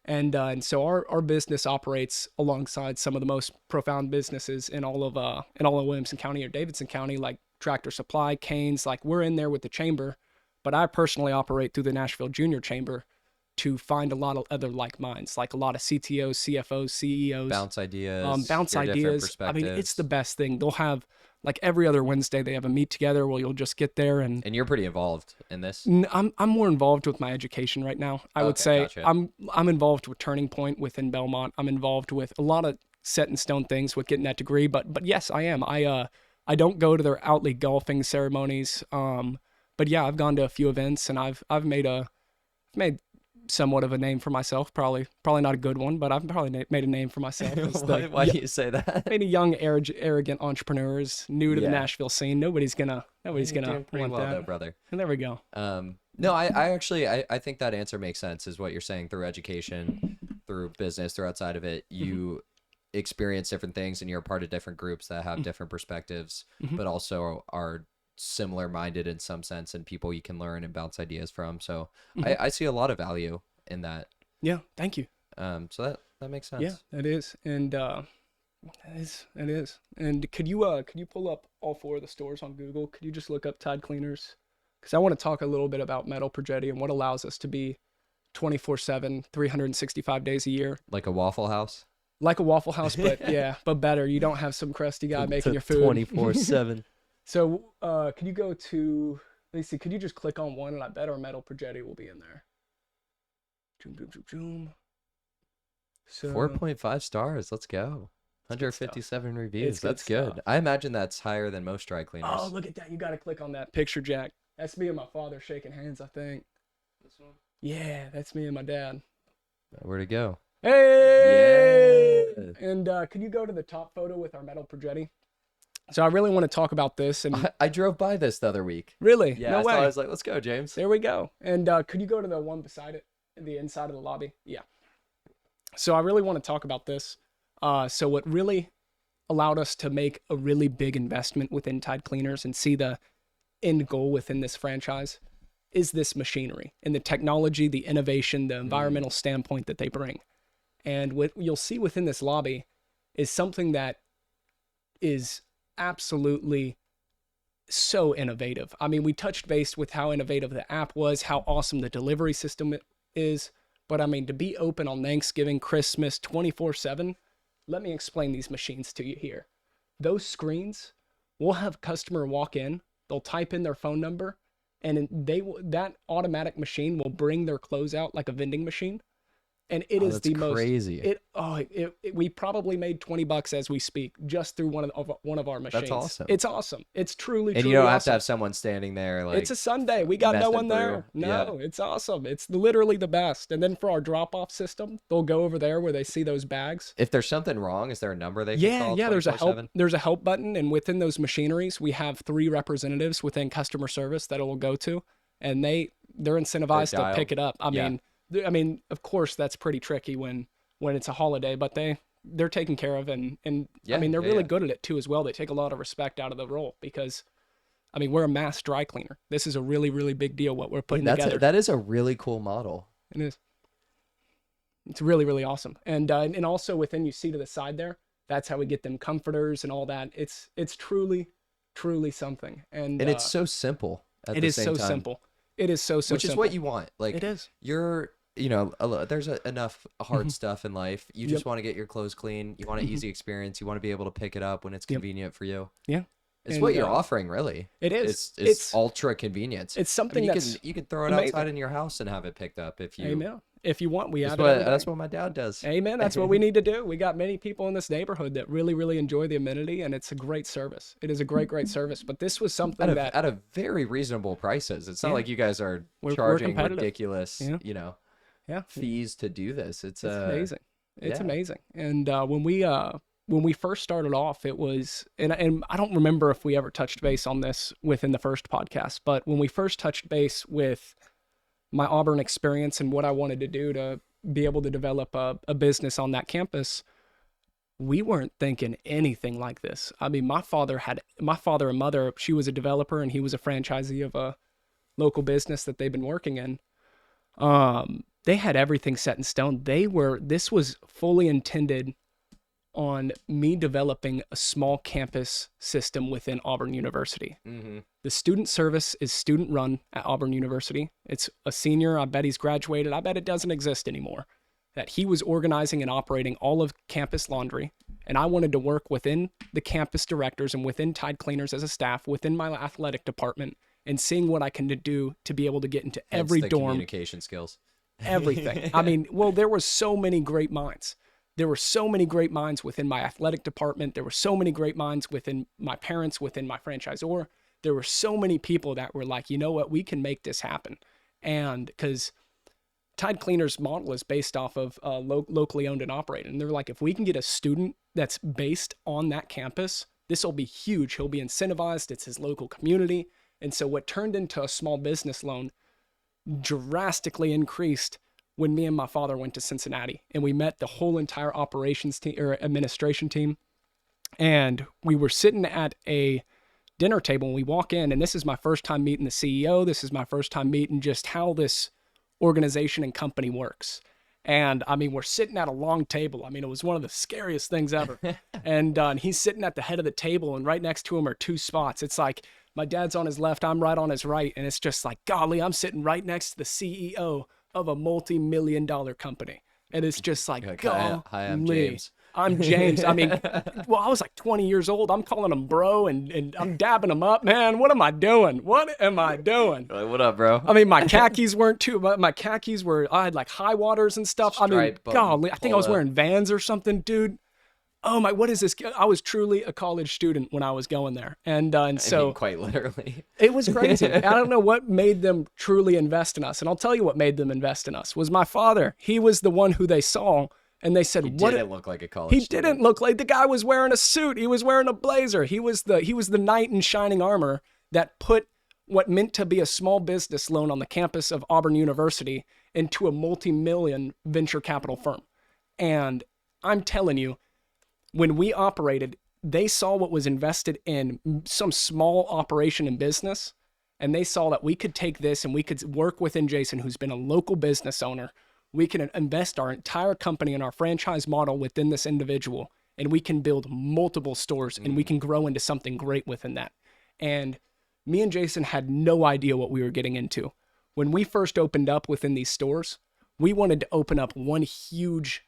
And so our business operates alongside some of the most profound businesses in all of Williamson County or Davidson County, like Tractor Supply, Canes. Like, we're in there with the chamber, but I personally operate through the Nashville Junior Chamber to find a lot of other like minds, like a lot of CTOs, CFOs, CEOs. Bounce ideas. I mean, it's the best thing. They'll have, like, every other Wednesday they have a meet together where you'll just get there and you're pretty involved in this. I'm more involved with my education right now. I would say gotcha. I'm involved with Turning Point within Belmont. I'm involved with a lot of set in stone things with getting that degree. But yes, I am. I don't go to their outleague golfing ceremonies. But yeah, I've gone to a few events and I've made somewhat of a name for myself. Probably not a good one, but I've probably made a name for myself. Why do you say that? Many young, arrogant entrepreneurs new to the Nashville scene. Nobody's gonna want well, that, though, brother. And there we go. No, I actually think that answer makes sense. Is what you're saying. Through education, through business, through outside of it, you experience different things, and you're a part of different groups that have different perspectives, but also are similar minded in some sense, and people you can learn and bounce ideas from. So I see a lot of value in that. Yeah, thank you. So that makes sense. Yeah, it is. And it is. And could you pull up all 4 of the stores on Google? Could you just look up Tide Cleaners? Because I want to talk a little bit about Metal Progetti and what allows us to be 24/7, 365 days a year. Like a Waffle House? Like a Waffle House, but yeah, but better. You don't have some crusty guy making your food 24/7. So, could you go to, let me see, could you just click on one, and I bet our metal Progetti will be in there. Zoom, zoom, zoom, zoom. So 4.5 stars. Let's go. it's good stuff. 157 reviews. It's good That's good. stuff. I imagine that's higher than most dry cleaners. Oh, look at that. You got to click on that picture, Jack. That's me and my father shaking hands, I think. This one? Yeah, that's me and my dad. Where'd it go? Hey! Yeah. And could you go to the top photo with our metal Progetti? So I really want to talk about this. And I drove by this the other week. really? Yeah, No so way. I was like, let's go, James. There we go. And could you go to the one beside it, the inside of the lobby? Yeah. So I really want to talk about this. So what really allowed us to make a really big investment within Tide Cleaners and see the end goal within this franchise is this machinery and the technology, the innovation, the environmental standpoint that they bring. And what you'll see within this lobby is something that is absolutely so innovative. I mean, we touched base with how innovative the app was, how awesome the delivery system is. But I mean, to be open on Thanksgiving, Christmas, 24/7, let me explain these machines to you here. Those screens, we'll have customer walk in, they'll type in their phone number, and that automatic machine will bring their clothes out like a vending machine. And it is that's the most crazy. we probably made $20 as we speak just through one of our machines. That's awesome. It's awesome. It's truly, And truly you don't have awesome. to have someone standing there like It's a Sunday. We got no messing one there. through. No, it's awesome. It's literally the best. And then for our drop-off system, they'll go over there where they see those bags. if there's something wrong, is there a number they can call? Yeah, there's a 24/7? there's a help button, and within those machineries, we have 3 representatives within customer service that it will go to, and they're incentivized to dialed. pick it up. Yeah. I mean, of course, that's pretty tricky when it's a holiday, but they're taken care of, and Yeah, I mean, they're yeah, really yeah. good at it too as well. They take a lot of respect out of the role because, I mean, we're a mass dry cleaner. This is a really, really big deal what we're putting together. That is a really cool model. It is. It's really, really awesome. And also within, you see to the side there, that's how we get them comforters and all that. It's truly, truly something. And And it's so simple at it the is same so time. simple. It is so Which is simple. what you want. Like It is. you're, there's enough hard stuff in life. You just want to get your clothes clean. You want an easy experience. You want to be able to pick it up when it's convenient for you. Yeah. It's And, what you're offering, really. It is. It's ultra convenience. It's I something mean, that's you can throw it amazing. outside in your house and have it picked up if you. Amen. If you want, we have That's it. what, every day. that's what my dad does. Amen. That's what we need to do. We got many people in this neighborhood that really, really enjoy the amenity, and it's a great service. It is a great, great service. But this was something that At a very reasonable prices. It's not Yeah. like you guys are We're charging competitive. ridiculous, Yeah. yeah, fees to do this. It's amazing. It's yeah. amazing. And when we first started off, it was, and I don't remember if we ever touched base on this within the first podcast, but when we first touched base with my Auburn experience and what I wanted to do to be able to develop a business on that campus, we weren't thinking anything like this. I mean, my father and mother, she was a developer and he was a franchisee of a local business that they've been working in. They had everything set in stone. This was fully intended on me developing a small campus system within Auburn University. Mm-hmm. The student service is student run at Auburn University. It's a senior. I bet he's graduated. I bet it doesn't exist anymore. That he was organizing and operating all of campus laundry. And I wanted to work within the campus directors and within Tide Cleaners as a staff, within my athletic department, and seeing what I can do to be able to get into Hence every the dorm. communication skills. Everything. I mean, well, there were so many great minds. There were so many great minds within my athletic department. There were so many great minds within my parents, within my franchisor. There were so many people that were like, you know what, we can make this happen. And because Tide Cleaners model is based off of locally owned and operated. And they're like, if we can get a student that's based on that campus, this will be huge. He'll be incentivized. It's his local community. And so what turned into a small business loan drastically increased when me and my father went to Cincinnati and we met the whole entire operations team or administration team. And we were sitting at a dinner table and we walk in, and this is my first time meeting the CEO. This is my first time meeting just how this organization and company works. And I mean, we're sitting at a long table. I mean, it was one of the scariest things ever. And he's sitting at the head of the table, and right next to him are 2 spots. It's like my dad's on his left, I'm right on his right. And it's just like, golly, I'm sitting right next to the CEO of a multi-million-dollar company. And it's just like, Hi, I'm James. I'm James. I mean, well, I was like 20 years old. I'm calling him bro and I'm dabbing him up, man. What am I doing? What am I doing? Like, what up, bro? I mean, my khakis weren't too, my khakis were, I had like high waters and stuff. I mean, Stripe button golly, I think I was polo. wearing Vans or something, dude. Oh my, what is this? I was truly a college student when I was going there. And I so mean, quite literally. it was crazy. I don't know what made them truly invest in us. And I'll tell you what made them invest in us was my father. He was the one who they saw and they said, He "What?" didn't look like a college He student. didn't look like the guy was wearing a suit. He was wearing a blazer. He was the knight in shining armor that put what meant to be a small business loan on the campus of Auburn University into a multi-million venture capital firm. And I'm telling you, when we operated, they saw what was invested in some small operation in business, and they saw that we could take this and we could work within Jason, who's been a local business owner. We can invest our entire company and our franchise model within this individual, and we can build multiple stores and we can grow into something great within that. And me and Jason had no idea what we were getting into. When we first opened up within these stores, we wanted to open up one huge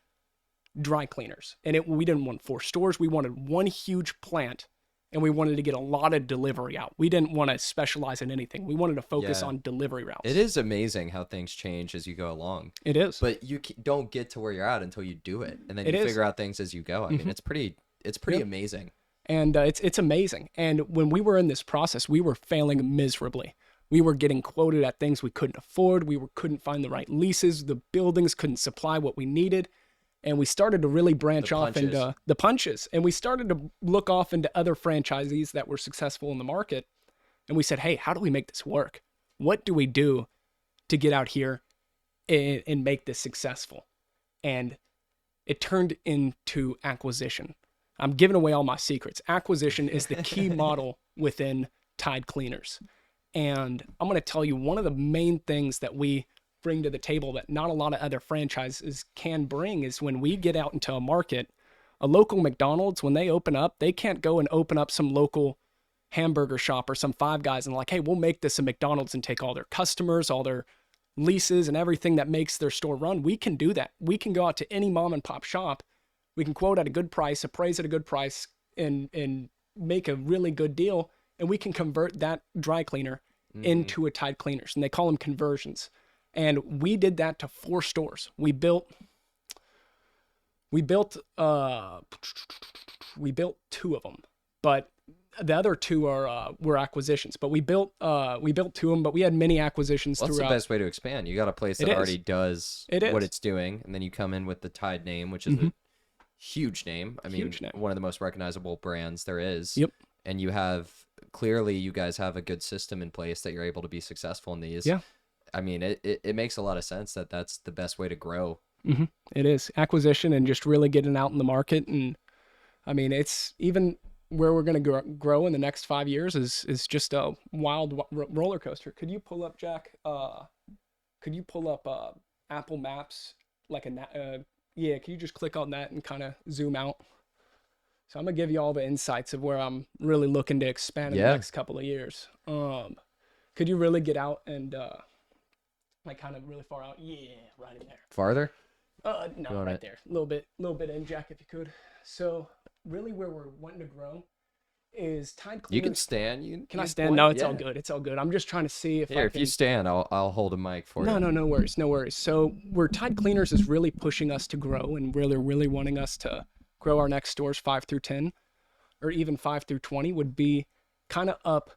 dry cleaners. And we didn't want 4 stores. We wanted one huge plant, and we wanted to get a lot of delivery out. We didn't want to specialize in anything. We wanted to focus on delivery routes. It is amazing how things change as you go along. It is. But you don't get to where you're at until you do it, and then you figure out things as you go. I mean, it's pretty amazing. And it's amazing. And when we were in this process, we were failing miserably. We were getting quoted at things we couldn't afford. We couldn't find the right leases. The buildings couldn't supply what we needed. And we started to really branch off into the punches. And we started to look off into other franchisees that were successful in the market. And we said, hey, how do we make this work? What do we do to get out here and make this successful? And it turned into acquisition. I'm giving away all my secrets. Acquisition is the key model within Tide Cleaners. And I'm going to tell you one of the main things that we bring to the table that not a lot of other franchises can bring is when we get out into a market, a local McDonald's, when they open up, they can't go and open up some local hamburger shop or some Five Guys and like, hey, we'll make this a McDonald's and take all their customers, all their leases and everything that makes their store run. We can do that. We can go out to any mom and pop shop. We can quote at a good price, appraise at a good price, and make a really good deal. And we can convert that dry cleaner into a Tide Cleaners. And they call them conversions. And we did that to 4 stores. We built 2 of them, but the other 2 were acquisitions. But we built 2 of them, but we had many acquisitions throughout. That's the best way to expand. You got a place that already does what it's doing, and then you come in with the Tide name, which is a huge name. I mean, one of the most recognizable brands there is. Yep. And you guys have a good system in place that you're able to be successful in these. Yeah. I mean, it makes a lot of sense that that's the best way to grow. It is acquisition and just really getting out in the market. And I mean, it's even where we're going to grow in the next 5 years is just a wild roller coaster. Could you pull up, Jack? Could you pull up Apple Maps? Can you just click on that and kind of zoom out? So I'm going to give you all the insights of where I'm really looking to expand in the next couple of years. Could you really get out and like kind of really far out? Yeah, right in there. Farther? No, right there. A little bit in, Jack, if you could. So really where we're wanting to grow is Tide Cleaners. You can stand. Can I stand? No, it's all good. It's all good. I'm just trying to see if if you stand, I'll hold a mic for you. No worries. No worries. So where Tide Cleaners is really pushing us to grow and really wanting us to grow our next stores 5 through 10 or even 5 through 20 would be kind of up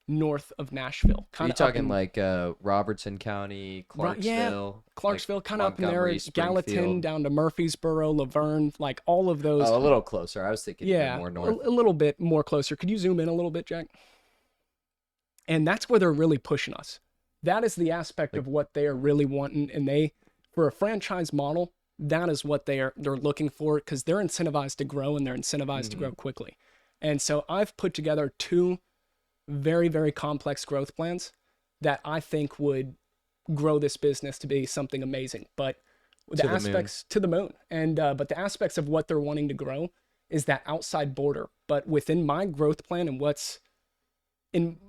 north of Nashville. Are you talking like Robertson County, Clarksville? Clarksville, like kind of up in there, Gallatin Springfield. down to Murfreesboro, Laverne, like all of those. Oh, a little closer. I was thinking more north. A little bit more closer. Could you zoom in a little bit, Jack? And that's where they're really pushing us. That is the aspect of what they are really wanting. And for a franchise model, that is what they're looking for because they're incentivized to grow and they're incentivized to grow quickly. And so I've put together 2 very, very complex growth plans that I think would grow this business to be something amazing. But the aspects to the moon. And but the aspects of what they're wanting to grow is that outside border. But within my growth plan and what's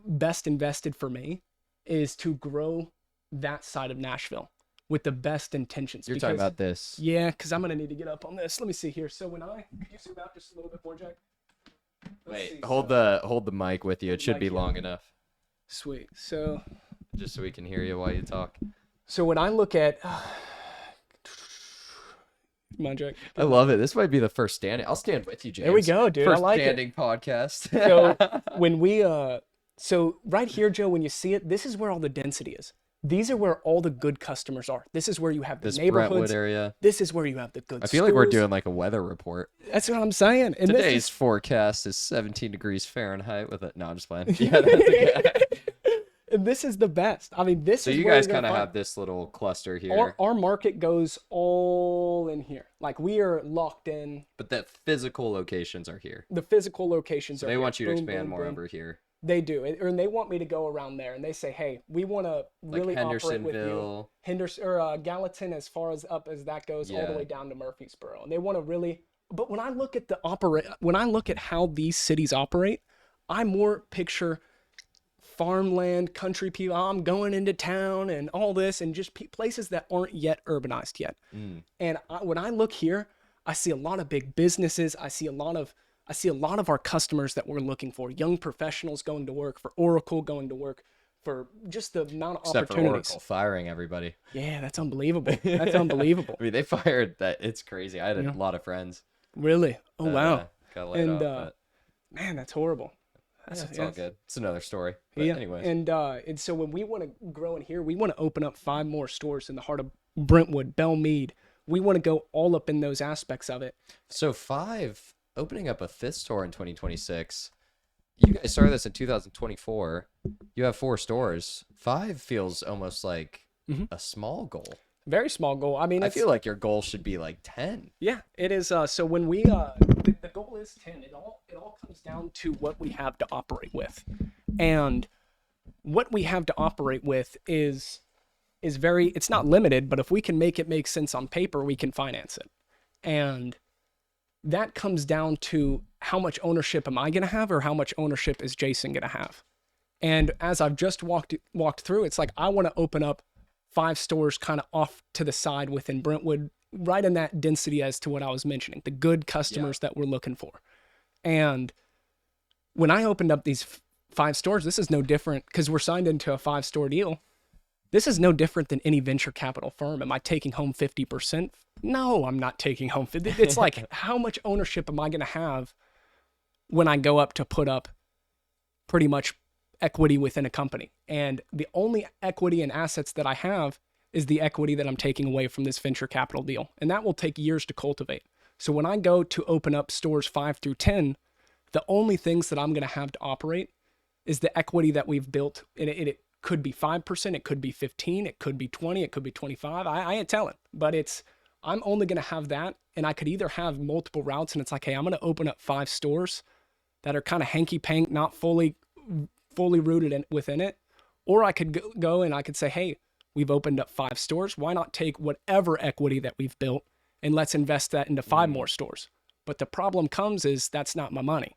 best invested for me is to grow that side of Nashville. with the best intentions. You're talking about this. Yeah, because I'm going to need to get up on this. Let me see here. So could you zoom out just a little bit more, Jack? Wait, hold the mic with you. It should be long enough. Sweet. So just so we can hear you while you talk. So when I look at, come on, Jack. I love it. This might be the first standing. I'll stand with you, James. There we go, dude. First I like standing podcast. So when we, so right here, Joe, when you see it, this is where all the density is. These are where all the good customers are. This is where you have the this neighborhoods. Brentwood area. This is where you have the good I feel like we're doing like a weather report. That's what I'm saying. And Today's forecast is 17 degrees Fahrenheit with it. No, I'm just playing. Yeah, that's okay. And this is the best. I mean, this so is you where guys kind of have this little cluster here. Our market goes all in here. Like we are locked in. But the physical locations are here. The physical locations are They here. want you to Boom, expand boom, more boom. over here. They do, and they want me to go around there, and they say, "Hey, we want to really like operate with you." Hendersonville. Gallatin, as far as up as that goes, all the Yeah. way down to Murfreesboro, and they want to really. But when I look at when I look at how these cities operate, I more picture farmland, country people. I'm going into town and all this, and just places that aren't yet urbanized yet. And when I look here, I see a lot of big businesses. I see a lot of our customers that we're looking for. Young professionals going to work for Oracle, going to work for just the amount of Except opportunities. for Oracle firing everybody. Yeah, that's unbelievable. That's unbelievable. I mean, they fired that. It's crazy. I had a lot of friends. Really? Oh, wow. Got laid off, but man, that's horrible. it's all good. It's another story. But Yeah. anyways. And so when we want to grow in here, we want to open up 5 more stores in the heart of Brentwood, Belmead. We want to go all up in those aspects of it. So 5, opening up a 5th store in 2026. You guys started this in 2024. You have 4 stores. 5 feels almost like a small goal. Very small goal. I mean, I feel like your goal should be like 10. Yeah, it is. So when we, the goal is 10. It all comes down to what we have to operate with, and what we have to operate with is very. It's not limited, but if we can make it make sense on paper, we can finance it, and that comes down to how much ownership am I going to have, or how much ownership is Jason going to have. And as I've just walked through, it's like I want to open up 5 stores kind of off to the side within Brentwood, right in that density as to what I was mentioning, the good customers that we're looking for. And when I opened up these 5 stores, this is no different because we're signed into a 5-store deal. This is no different than any venture capital firm. Am I taking home 50%? No, I'm not taking home 50%. It's like, how much ownership am I going to have when I go up to put up pretty much equity within a company? And the only equity and assets that I have is the equity that I'm taking away from this venture capital deal. And that will take years to cultivate. So when I go to open up stores 5 through 10, the only things that I'm going to have to operate is the equity that we've built. And it could be 5%, it could be 15, it could be 20, it could be 25. I ain't telling, but I'm only going to have that. And I could either have multiple routes, and it's like, hey, I'm going to open up 5 stores that are kind of hanky-pank, not fully rooted within it. Or I could go and I could say, hey, we've opened up 5 stores. Why not take whatever equity that we've built and let's invest that into 5 more stores? But the problem comes is that's not my money.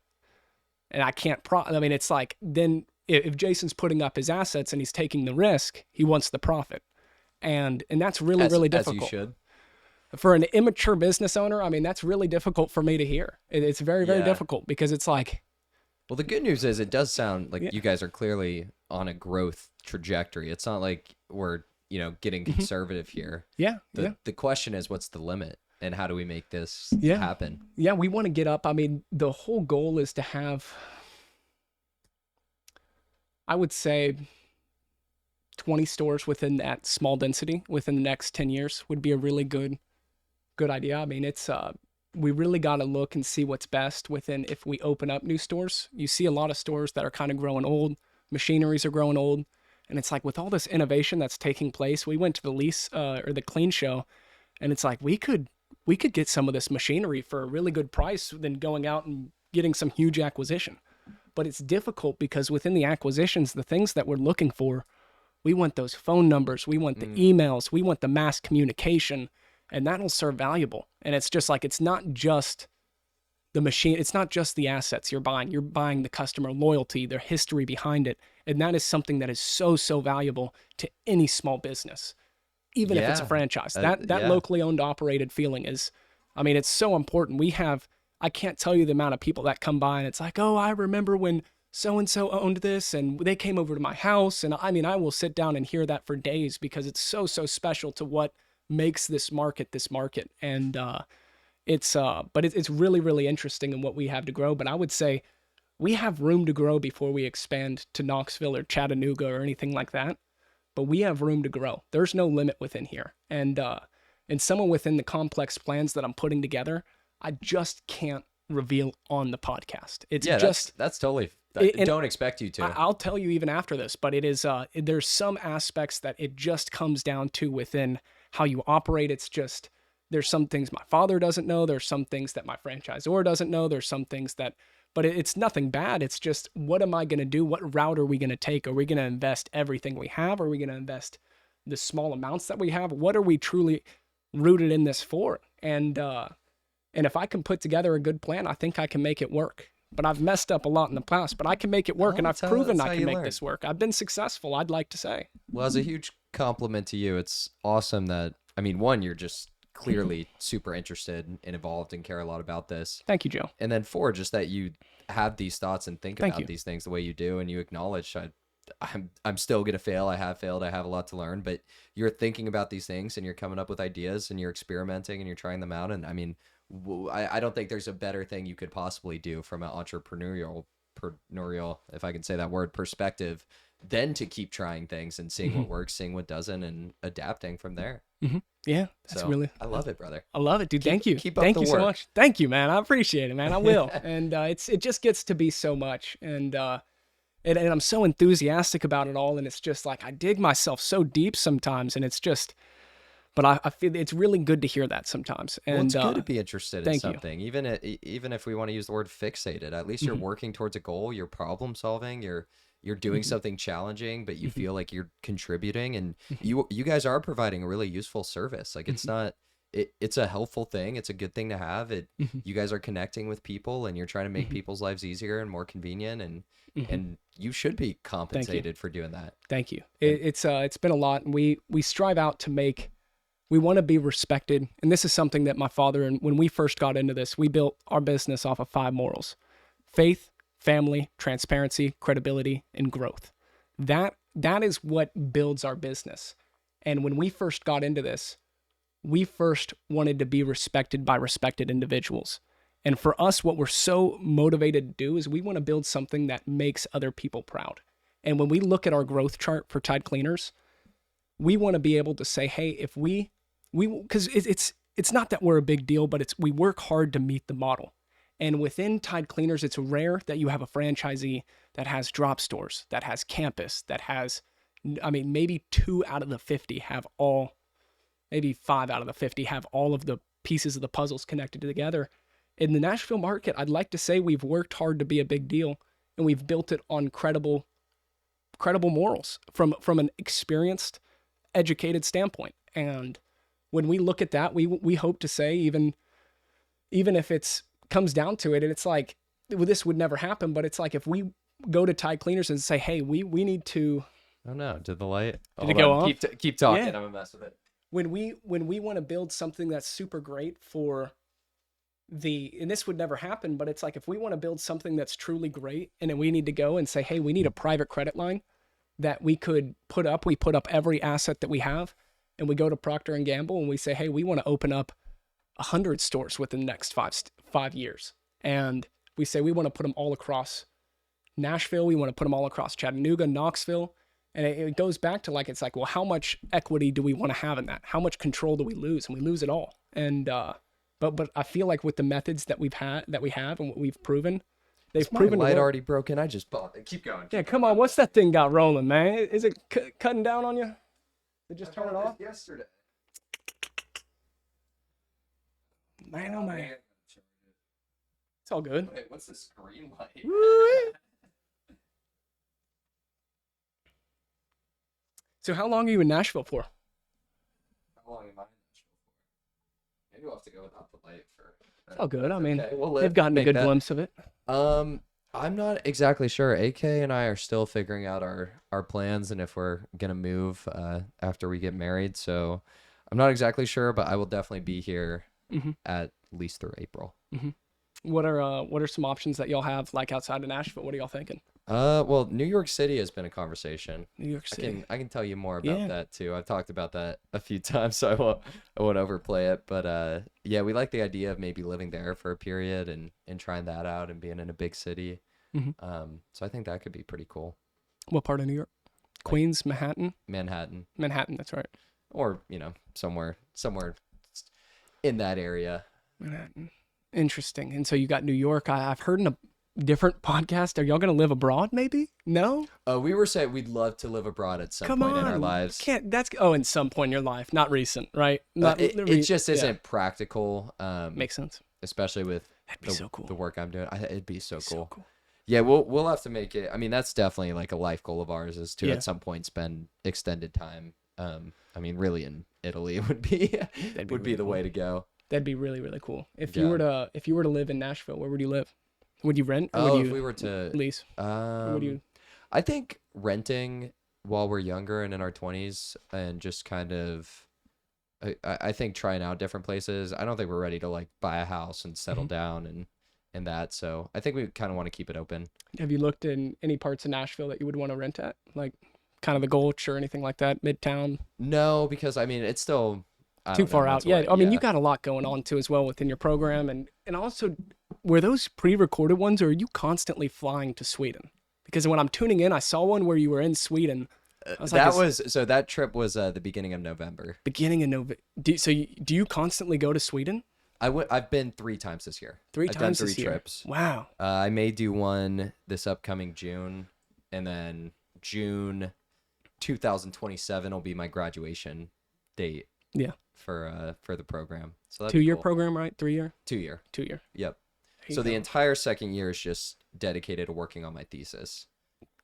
And I can't, I mean, it's like, then if Jason's putting up his assets and he's taking the risk, he wants the profit. And that's really, really difficult. As you should. For an immature business owner, I mean, that's really difficult for me to hear. It's very, very difficult because it's like. Well, the good news is it does sound like you guys are clearly on a growth trajectory. It's not like we're, getting conservative here. Yeah. The question is, what's the limit and how do we make this happen? Yeah, we want to get up. I mean, the whole goal is to have, I would say, 20 stores within that small density within the next 10 years would be a really good idea. I mean, it's we really got to look and see what's best within. If we open up new stores, you see a lot of stores that are kind of growing old, machineries are growing old, and it's like with all this innovation that's taking place, we went to the lease or the clean show, and it's like we could get some of this machinery for a really good price than going out and getting some huge acquisition. But it's difficult because within the acquisitions, the things that we're looking for, we want those phone numbers, we want the emails, we want the mass communication, and that'll serve valuable. And it's just like, it's not just the machine, it's not just the assets you're buying the customer loyalty, their history behind it. And that is something that is so, so valuable to any small business. even if it's a Yeah. franchise. That Yeah. locally owned, operated feeling is, I mean, it's so important. I can't tell you the amount of people that come by and it's like, oh, I remember when so-and-so owned this and they came over to my house. And I mean, I will sit down and hear that for days because it's so, so special to what makes this market. And it's really, really interesting in what we have to grow. But I would say we have room to grow before we expand to Knoxville or Chattanooga or anything like that. But we have room to grow. There's no limit within here. And someone within the complex plans that I'm putting together, I just can't reveal on the podcast. It's that's totally. Don't expect you to. I'll tell you even after this, but it is. There's some aspects that it just comes down to within how you operate. It's just there's some things my father doesn't know. There's some things that my franchisor doesn't know. There's some things that, but it's nothing bad. It's just what am I going to do? What route are we going to take? Are we going to invest everything we have? Are we going to invest the small amounts that we have? What are we truly rooted in this for? And if I can put together a good plan, I think I can make it work. But I've messed up a lot in the past, but I can make it work, and I've proven I can make this work. I've been successful, I'd like to say. Well, as a huge compliment to you, it's awesome that, I mean, one, you're just clearly super interested and involved and care a lot about this. Thank you, Joe. And then four, just that you have these thoughts and think about these things the way you do, and you acknowledge I'm still gonna fail. I have failed. I have a lot to learn. But you're thinking about these things, and you're coming up with ideas, and you're experimenting, and you're trying them out. And I mean, I don't think there's a better thing you could possibly do from an entrepreneurial, if I can say that word, perspective, than to keep trying things and seeing what works, seeing what doesn't, and adapting from there. Yeah, that's really. I love it, brother. I love it, dude. Thank you. Keep up Thank the you so work. much. Thank you, man. I appreciate it, man. I will. And it just gets to be so much, and I'm so enthusiastic about it all, and it's just like I dig myself so deep sometimes, and it's just. But I feel it's really good to hear that sometimes. And it's good to be interested in something, you. even if we want to use the word fixated. At least you're working towards a goal. You're problem solving. You're doing something challenging, but you feel like you're contributing, and you guys are providing a really useful service. Like it's not. It's a helpful thing. It's a good thing to have. You guys are connecting with people, and you're trying to make people's lives easier and more convenient, and you should be compensated for doing that. Thank you. It's been a lot, and we strive out to make. We want to be respected. And this is something that my father, and when we first got into this, we built our business off of 5 morals: faith, family, transparency, credibility, and growth. That is what builds our business. And when we first got into this, we first wanted to be respected by respected individuals. And for us, what we're so motivated to do is we want to build something that makes other people proud. And when we look at our growth chart for Tide Cleaners, we want to be able to say, hey, if because it's not that we're a big deal, but we work hard to meet the model. And within Tide Cleaners, it's rare that you have a franchisee that has drop stores, that has campus, that has, I mean, maybe 2 out of the 50 have all, maybe 5 out of the 50 have all of the pieces of the puzzles connected together. In the Nashville market, I'd like to say we've worked hard to be a big deal, and we've built it on credible morals from an experienced, educated standpoint. And when we look at that, we hope to say, even if it's comes down to it, and it's like, well, this would never happen, but it's like if we go to Tide Cleaners and say, hey, we need to. Oh no! Did the light? Did it go off? Keep talking. Yeah. I'm gonna mess with it. When we want to build something that's super great for and this would never happen, but it's like if we want to build something that's truly great, and then we need to go and say, hey, we need a private credit line that we could put up. We put up every asset that we have, and we go to Procter & Gamble and we say, hey, we want to open up 100 stores within the next 5 years. And we say we want to put them all across Nashville. We want to put them all across Chattanooga, Knoxville. And it goes back to it's like, well, how much equity do we want to have in that? How much control do we lose? And we lose it all. And but I feel like with the methods that we have and what we've proven, they've proven. My light already broken. I just bought it. Keep going. Yeah, come on. What's that thing got rolling, man? Is it cutting down on you? Did just turn it off? Yesterday. Man, oh man. It's all good. Wait, what's the screen light? So how long are you in Nashville for? How long am I in Nashville for? Maybe we'll have to go without the light for. It's all good. I mean, okay. they've gotten a good glimpse of it. I'm not exactly sure. AK and I are still figuring out our plans and if we're gonna move after we get married. So I'm not exactly sure, but I will definitely be here Hmm. at least through April. Hmm. What are some options that y'all have like outside of Nashville? What are y'all thinking? Well, New York City has been a conversation. New York City. I can tell you more about Yeah. that too. I've talked about that a few times, so I won't overplay it. But yeah, we like the idea of maybe living there for a period and trying that out and being in a big city. Hmm. So I think that could be pretty cool. What part of New York? Like Queens, Manhattan, Manhattan, Manhattan. That's right. or somewhere in that area. Manhattan. Interesting. And so you got New York. I've heard in a different podcast. Are y'all gonna live abroad? Maybe? No. We were saying we'd love to live abroad at some Come point in our on. lives. Can't. That's in some point in your life, not recent, right? Not. It just Yeah. isn't practical. Makes sense. Especially with That'd be so cool. the work I'm doing. It'd be so So cool. cool. Yeah, we'll have to make it. I mean, that's definitely like a life goal of ours is to Yeah. at some point spend extended time. I mean, really in Italy would be would be really the cool. way to go. That'd be really, really cool. If Yeah. you were to live in Nashville, where would you live? Would you rent or Oh, would if you we were to, lease? Or would you? I think renting while we're younger and in our 20s and just kind of, I think trying out different places. I don't think we're ready to like buy a house and settle Mhm. down and that. So I think we kind of want to keep it open. Have you looked in any parts of Nashville that you would want to rent at, like kind of the Gulch or anything like that, Midtown? No, because I mean, it's still I Too don't know, far out. that's Yeah, what- I mean, you got a lot going on too as well within your program, and also, were those pre-recorded ones, or are you constantly flying to Sweden? Because when I'm tuning in, I saw one where you were in Sweden. I was like, that is was so that trip was the beginning of November. beginning of November. Do you constantly go to Sweden? I've been 3 times this year. Three I've times done this 3 year. trips. Wow. I may do one this upcoming June, and then June 2027 will be my graduation date. Yeah. For the program. So that'd 2 be year cool. program, right? 3 year. 2 year. 2 year. Yep. There you So the go. entire second year is just dedicated to working on my thesis,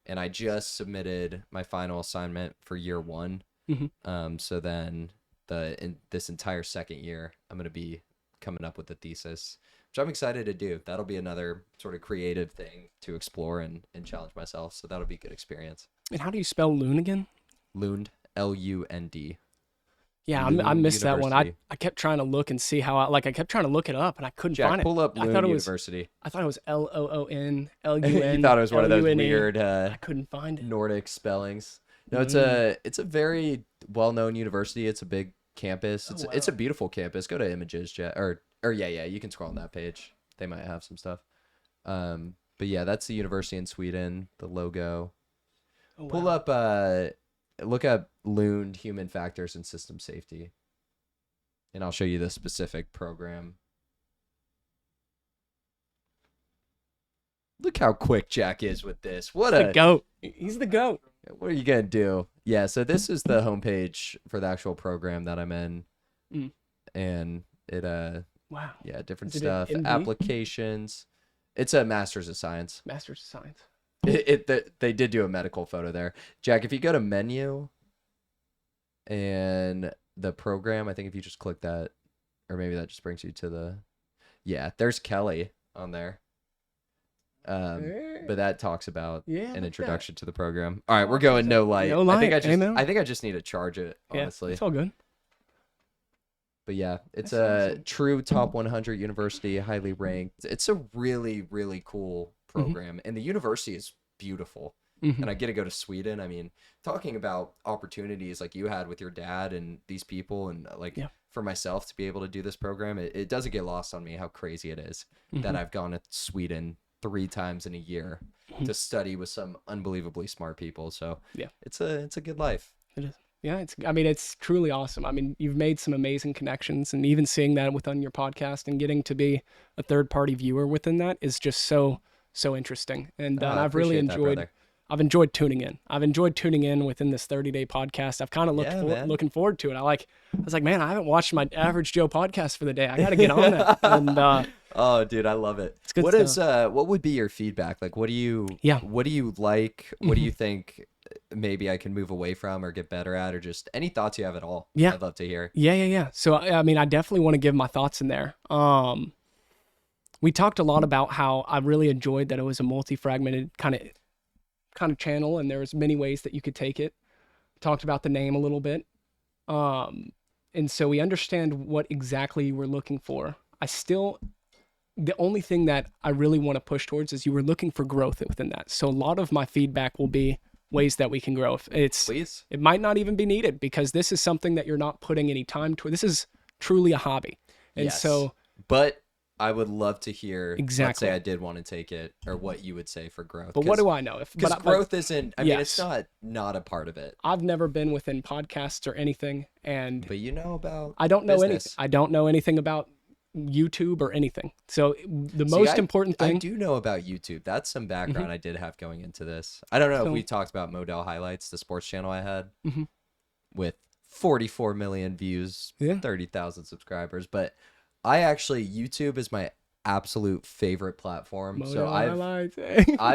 and I just submitted my final assignment for year 1. Mhm. So then in this entire second year, I'm gonna be coming up with a thesis, which I'm excited to do. That'll be another sort of creative thing to explore and challenge myself. So that'll be a good experience. And how do you spell loon again? Lund, Lund. Yeah, I Lund missed that one. University. I kept trying to look and see how I kept trying to look it up and I couldn't Jack, find it. pull up I Lund thought it was University. LOON LUN. You thought it was one of those LUNE. weird I couldn't find it. Nordic spellings. No, Mm. it's a very well-known university. It's a big campus. Oh, It's a wow. beautiful campus. Go to images, Jack, or yeah, you can scroll on that page. They might have some stuff. But yeah, that's the university in Sweden. The logo. Oh, Pull wow. up look up Lund Human Factors and System Safety. And I'll show you the specific program. Look how quick Jack is with this. The goat. He's the goat. What are you gonna do? Yeah, so this is the homepage for the actual program that I'm in. Mm. And it Wow. yeah, different Is it an stuff, MD? applications. It's a master's of science. Master's of Science. They did do a medical photo there. Jack, if you go to menu and the program, I think if you just click that, or maybe that just brings you to the, yeah, there's Kelly on there. But that talks about Yeah, an look introduction to the program. All right, we're going no light. No light, I think I just need to charge it, Yeah, honestly. it's all good. But yeah, it's That's a awesome. true top 100 university, highly ranked. It's a really, really cool program. And the university is beautiful. Mhm. And I get to go to Sweden. I mean, talking about opportunities like you had with your dad and these people, and like Yeah. for myself to be able to do this program, it doesn't get lost on me how crazy it is that Mhm. I've gone to Sweden 3 times in a year Mhm. to study with some unbelievably smart people. So Yeah. it's a good life. It is. Yeah, it's truly awesome. I mean, you've made some amazing connections, and even seeing that within your podcast and getting to be a third party viewer within that is just so interesting. And I I've really appreciate that, enjoyed. brother. I've enjoyed tuning in. I've enjoyed tuning in within this 30-day podcast. I've kind of Yeah, man. looking forward to it. I was like, man, I haven't watched my Average Joe podcast for the day. I got to get on it. And Oh, dude, I love it. It's good What stuff. is what would be your feedback? Like, what do you Yeah. what do you like? What do you think maybe I can move away from or get better at, or just any thoughts you have at all? Yeah. I'd love to hear. Yeah. So I mean, I definitely want to give my thoughts in there. With we talked a lot about how I really enjoyed that it was a multi-fragmented kind of channel, and there was many ways that you could take it. Talked about the name a little bit. And so we understand what exactly you were looking for. The only thing that I really want to push towards is you were looking for growth within that. So a lot of my feedback will be ways that we can grow. Please. It might not even be needed because this is something that you're not putting any time to. This is truly a hobby. And Yes. so, but I would love to hear, let's Exactly. say I did want to take it, or what you would say for growth. but what do I know? Because growth isn't, I mean, it's Yes. not a part of it. I've never been within podcasts or anything, and But you know about I don't know anything. business. I don't know anything about YouTube or anything. So the most important I thing, do know about YouTube. That's some background I did have going into this. I don't know if So- we talked about Model Highlights, the sports channel I had Mhm. with 44 million views, Yeah. 30,000 subscribers. But YouTube is my absolute favorite platform. So I've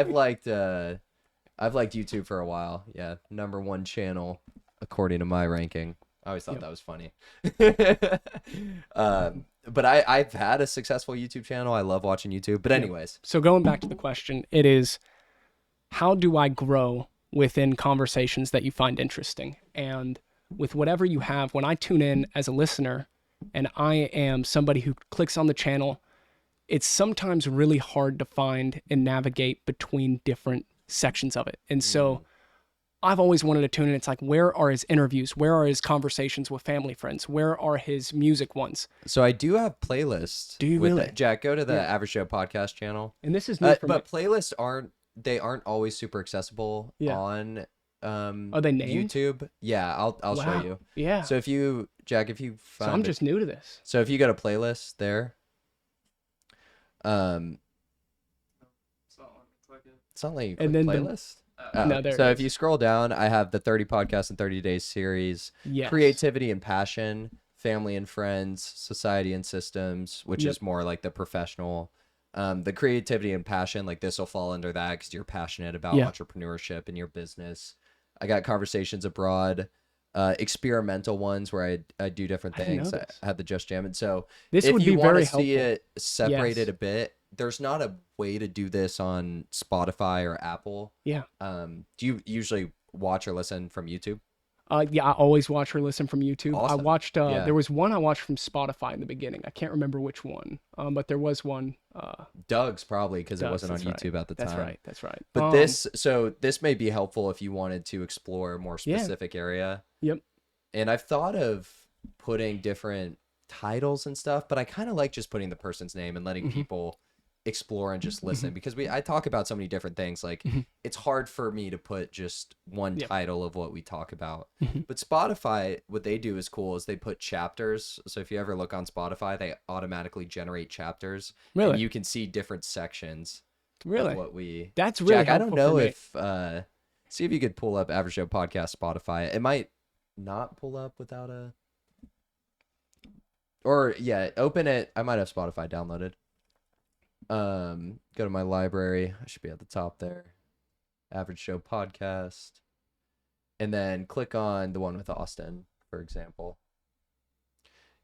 liked YouTube for a while. Yeah, #1 channel according to my ranking. I always thought Yep. that was funny. But I've had a successful YouTube channel. I love watching YouTube. But anyways, So going back to the question, it is, how do I grow within conversations that you find interesting? And with whatever you have, when I tune in as a listener and I am somebody who clicks on the channel, it's sometimes really hard to find and navigate between different sections of it. And so I've always wanted to tune in. It's like, where are his interviews? Where are his conversations with family friends? Where are his music ones? so I do have playlists. Do you with really? that. Jack, go to the Yeah. Average Joe podcast channel. And this is new for me. But playlists aren't always super accessible Yeah. on Are they named? YouTube. Yeah, I'll show Wow. you. Yeah. So if you So find I'm it- just new to this. So if you go to playlist there, it's not like you click And then the- playlist. Oh, No, there it so if is. you scroll down, I have the 30 podcasts in 30 days series, Yes. creativity and passion, family and friends, society and systems, which Yep. is more like the professional. The creativity and passion, like this will fall under that because you're passionate about Yeah. entrepreneurship and your business. I got conversations abroad, experimental ones where I do different I didn't know things. I this. had the Just Jam. And so This if would you be want very to see helpful. it separated Yes. a bit, there's not a way to do this on Spotify or Apple. Yeah. Do you usually watch or listen from YouTube? Yeah, I always watch or listen from YouTube. I Awesome. watched, Yeah. there was one I watched from Spotify in the beginning. I can't remember which one, but there was one. Doug's probably because it Doug's, wasn't on that's YouTube right. at the That's time. right. That's right. But this may be helpful if you wanted to explore a more Yeah. specific area. Yep. And I've thought of putting different titles and stuff, but I kind of like just putting the person's name and letting people explore and just listen because I talk about so many different things. Like it's hard for me to put just one Yep. title of what we talk about. But Spotify, what they do is cool is they put chapters. So if you ever look on Spotify, they automatically generate chapters. Really? And you can see different sections Really? of what we That's really Jack, I don't helpful know for me. if see if you could pull up Average Joe Podcast Spotify. It might not pull up without a open it. I might have Spotify downloaded. Go to my library. I should be at the top there. Average Joe Podcast. And then click on the one with Austin, for example.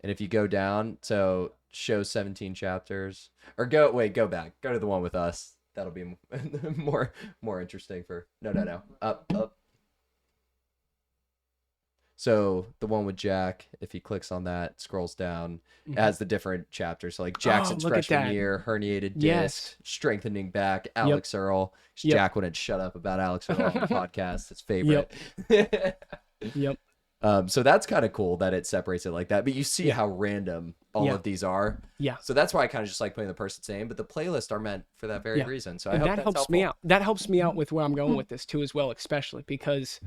And if you go down, so show 17 chapters. Or go back. Go to the one with us. That'll be more interesting for no. Up. So the one with Jack, if he clicks on that, scrolls down, it has the different chapters. So like Jackson's look at freshman that. year, herniated disc, Yes. strengthening back, Alex Earl. Yep. Jack wouldn't shut up about Alex Earl on the podcast. His favorite. Yep. So that's kind of cool that it separates it like that. But you see Yeah. how random all Yeah. of these are. Yeah. So that's why I kind of just like putting the person's name. But the playlists are meant for that very Yeah. reason. So I And hope that that's helps me helpful. out. That helps me out with where I'm going with this too, as well, especially because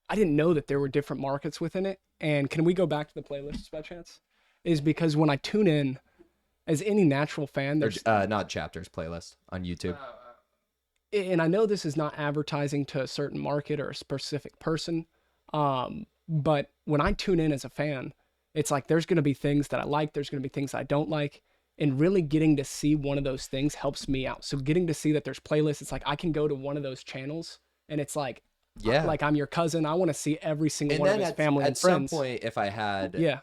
I didn't know that there were different markets within it. And can we go back to the playlists by chance? Is because when I tune in, as any natural fan, Or, there's, not chapters, playlist on YouTube. and I know this is not advertising to a certain market or a specific person, but when I tune in as a fan, it's like there's going to be things that I like, there's going to be things I don't like, and really getting to see one of those things helps me out. So getting to see that there's playlists, it's like I can go to one of those channels, and it's like, Yeah. like I'm your cousin, I want to see every single And one of then his family at and some friends. point, if I had Yeah.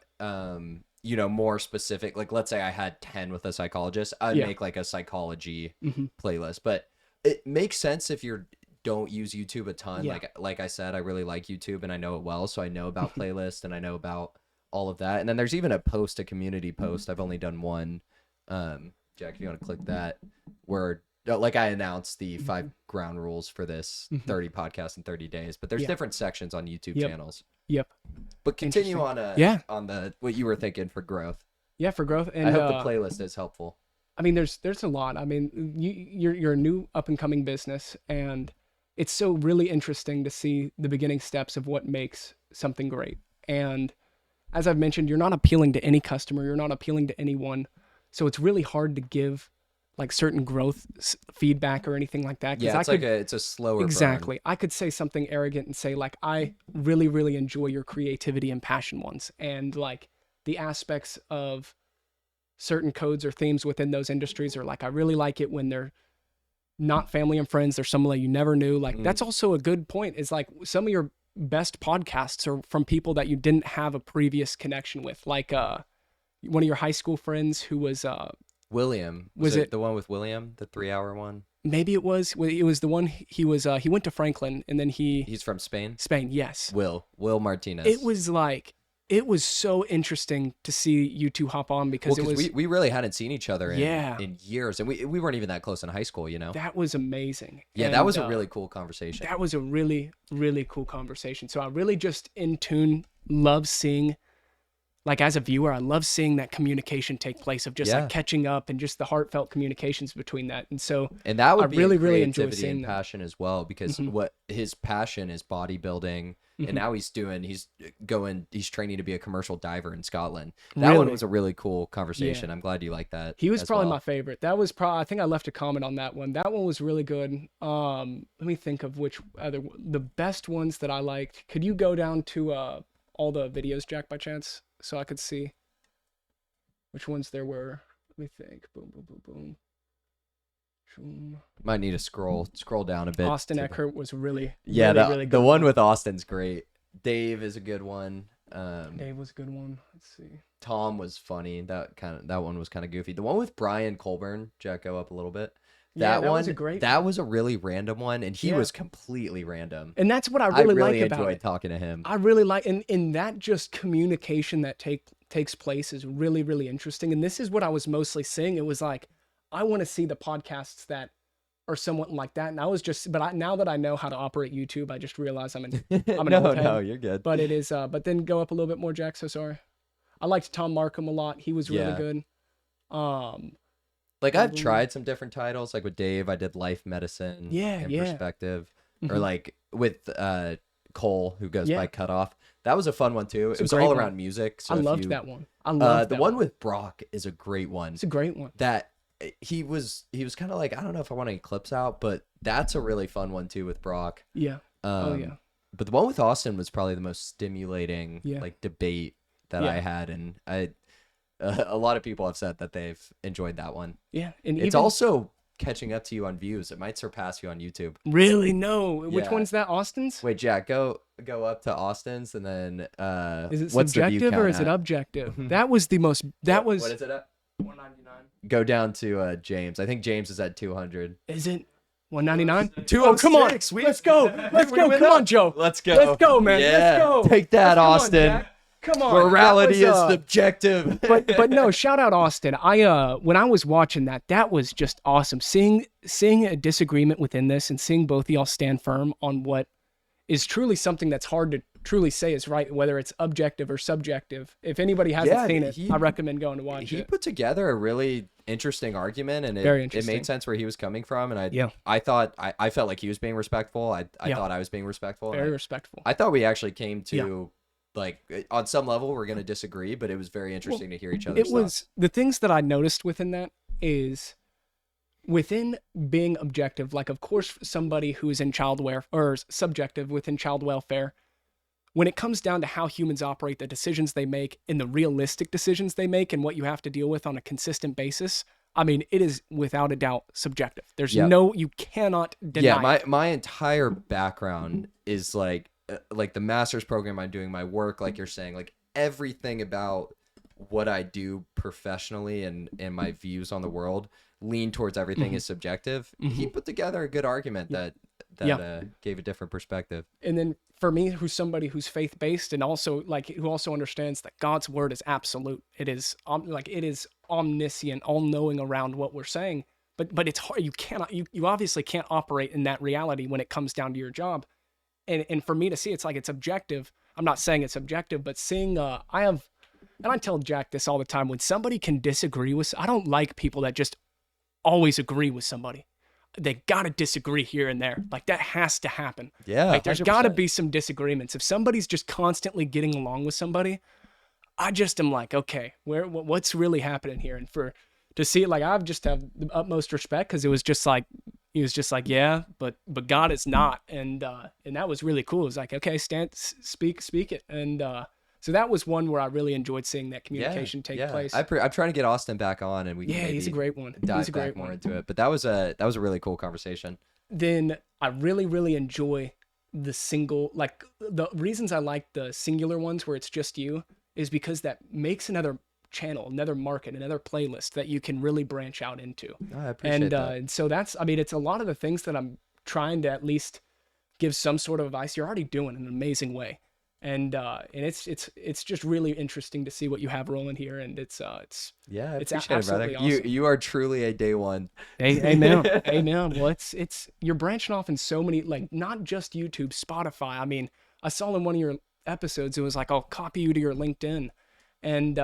more specific, like let's say I had 10 with a psychologist, I'd Yeah. make like a psychology Mm-hmm. playlist. But it makes sense if you don't use YouTube a ton. Yeah. Like I said, I really like YouTube and I know it well, so I know about Mm-hmm. playlists and I know about all of that. And then there's even a community post. I've only done one. Jack, if you want to click that, where like I announced the 5 ground rules for this 30 podcasts in 30 days, but there's Yeah. different sections on YouTube Yep. channels. Yep. But continue Interesting. on the what you were thinking for growth. Yeah, for growth. And I hope the playlist is helpful. I mean, there's a lot. I mean, you're a new up and coming business, and it's so really interesting to see the beginning steps of what makes something great. And as I've mentioned, you're not appealing to any customer, you're not appealing to anyone, so it's really hard to give like certain growth feedback or anything like that. Yeah, it's a slower burn. Exactly. I could say something arrogant and say like, I really, really enjoy your creativity and passion ones, and like the aspects of certain codes or themes within those industries are like, I really like it when they're not family and friends. They're someone that you never knew. Like that's also a good point, is like some of your best podcasts are from people that you didn't have a previous connection with. Like one of your high school friends who was William. Was it the one with William, the 3-hour one? Maybe it was the one he went to Franklin, and then he's from Spain. Yes. Will Martinez. It was so interesting to see you two hop on, because we really hadn't seen each other Yeah. in years, and we weren't even that close in high school, That was amazing. Yeah, And that was a really cool conversation. That was a really, really cool conversation. So I really just in tune love seeing, like as a viewer, I love seeing that communication take place of just like catching up and just the heartfelt communications between that. And so that would be really, in really enjoy creativity seeing and that. passion as well, because what his passion is bodybuilding, and now he's training to be a commercial diver in Scotland. That one was a really cool conversation. I'm glad you liked that. He was as probably well. my favorite. That was probably, I think I left a comment on that one. That one was really good. Let me think of which the best ones that I liked. Could you go down to all the videos, Jack, by chance, so I could see which ones there were? Let me think. Boom, boom, boom, boom. Might need to scroll down a bit. Austin Eckert was really really good. The one with Austin's great. Dave is a good one. Dave was a good one. Let's see. Tom was funny. That one was kind of goofy. The one with Brian Colburn, Jack, go up a little bit. That one was a great. That was a really random one, and he was completely random. And that's what I really like about enjoyed it. talking to him. I really like, and that just communication that takes place is really, really interesting. And this is what I was mostly seeing. It was like, I want to see the podcasts that are somewhat like that. And I was just, now that I know how to operate YouTube, I just realized I'm an old head. No, you're good. But it is, but then go up a little bit more, Jack. So sorry. I liked Tom Markham a lot. He was really good. Like I've tried some different titles, like with Dave, I did Life Medicine and Perspective, or like with Cole, who goes by Cutoff. That was a fun one too. It was all around music. So I loved that one. I loved the one with Brock is a great one. It's a great one. That he was kind of like, I don't know if I want any clips out, but that's a really fun one too with Brock. Yeah. But the one with Austin was probably the most stimulating like debate that I had, and a lot of people have said that they've enjoyed that one. Yeah, and it's also catching up to you on views. It might surpass you on YouTube. Really? No. Which one's that? Austin's? Wait, Jack, go up to Austin's, and then is it what's subjective the view or count is it at? objective? That was the most. That was. What is it at? 199. Go down to James. I think James is at 200. Is it 199? 206. Oh, come on. Let's go. Let's go. Come on, Joe. Let's go. Let's go, man. Yeah. Let's go. Take that, Austin. Come on. Morality is subjective. but no, shout out Austin. When I was watching that was just awesome. Seeing a disagreement within this and seeing both of y'all stand firm on what is truly something that's hard to truly say is right, whether it's objective or subjective. If anybody hasn't seen it, I recommend going to watch it. He put together a really interesting argument, and it made sense where he was coming from. And I thought I felt like he was being respectful. I thought I was being respectful. Very respectful. I thought we actually came to like, on some level we're going to disagree, but it was very interesting to hear each other's thoughts. The things that I noticed within that is within being objective, like of course somebody who's in child welfare or subjective within child welfare, when it comes down to how humans operate, the decisions they make and the realistic decisions they make and what you have to deal with on a consistent basis, I mean, it is without a doubt subjective. There's you cannot deny it. My entire background is like the master's program I'm doing, my work, like you're saying, like everything about what I do professionally and my views on the world lean towards everything is subjective. He put together a good argument that gave a different perspective. And then for me, who's somebody who's faith based and also like who also understands that God's word is absolute. It is it is omniscient, all knowing around what we're saying. But it's hard. You obviously can't operate in that reality when it comes down to your job. And for me to see, it's like it's objective. I'm not saying it's objective, but seeing and I tell Jack this all the time, when somebody can disagree with, I don't like people that just always agree with somebody. They got to disagree here and there. Like that has to happen. Yeah. Like there's got to be some disagreements. If somebody's just constantly getting along with somebody, I just am like, okay, what's really happening here? And to see it, like I've just have the utmost respect because he was just like, yeah, but God is not. And that was really cool. It was like, okay, speak it. And so that was one where I really enjoyed seeing that communication take place. I'm trying to get Austin back on, and we can he's a great one. Dive back more into it. But that was a really cool conversation. Then I really, really enjoy the single, like the reasons I like the singular ones where it's just you is because that makes another channel, another market, another playlist that you can really branch out into. Oh, I appreciate that. And so that's, I mean, it's a lot of the things that I'm trying to at least give some sort of advice. You're already doing in an amazing way. And it's just really interesting to see what you have rolling here, and it's yeah, I it's appreciate it, brother. awesome. You are truly a day one. Amen. Amen. Well, it's you're branching off in so many, like not just YouTube, Spotify. I mean, I saw in one of your episodes it was like, I'll copy you to your LinkedIn, and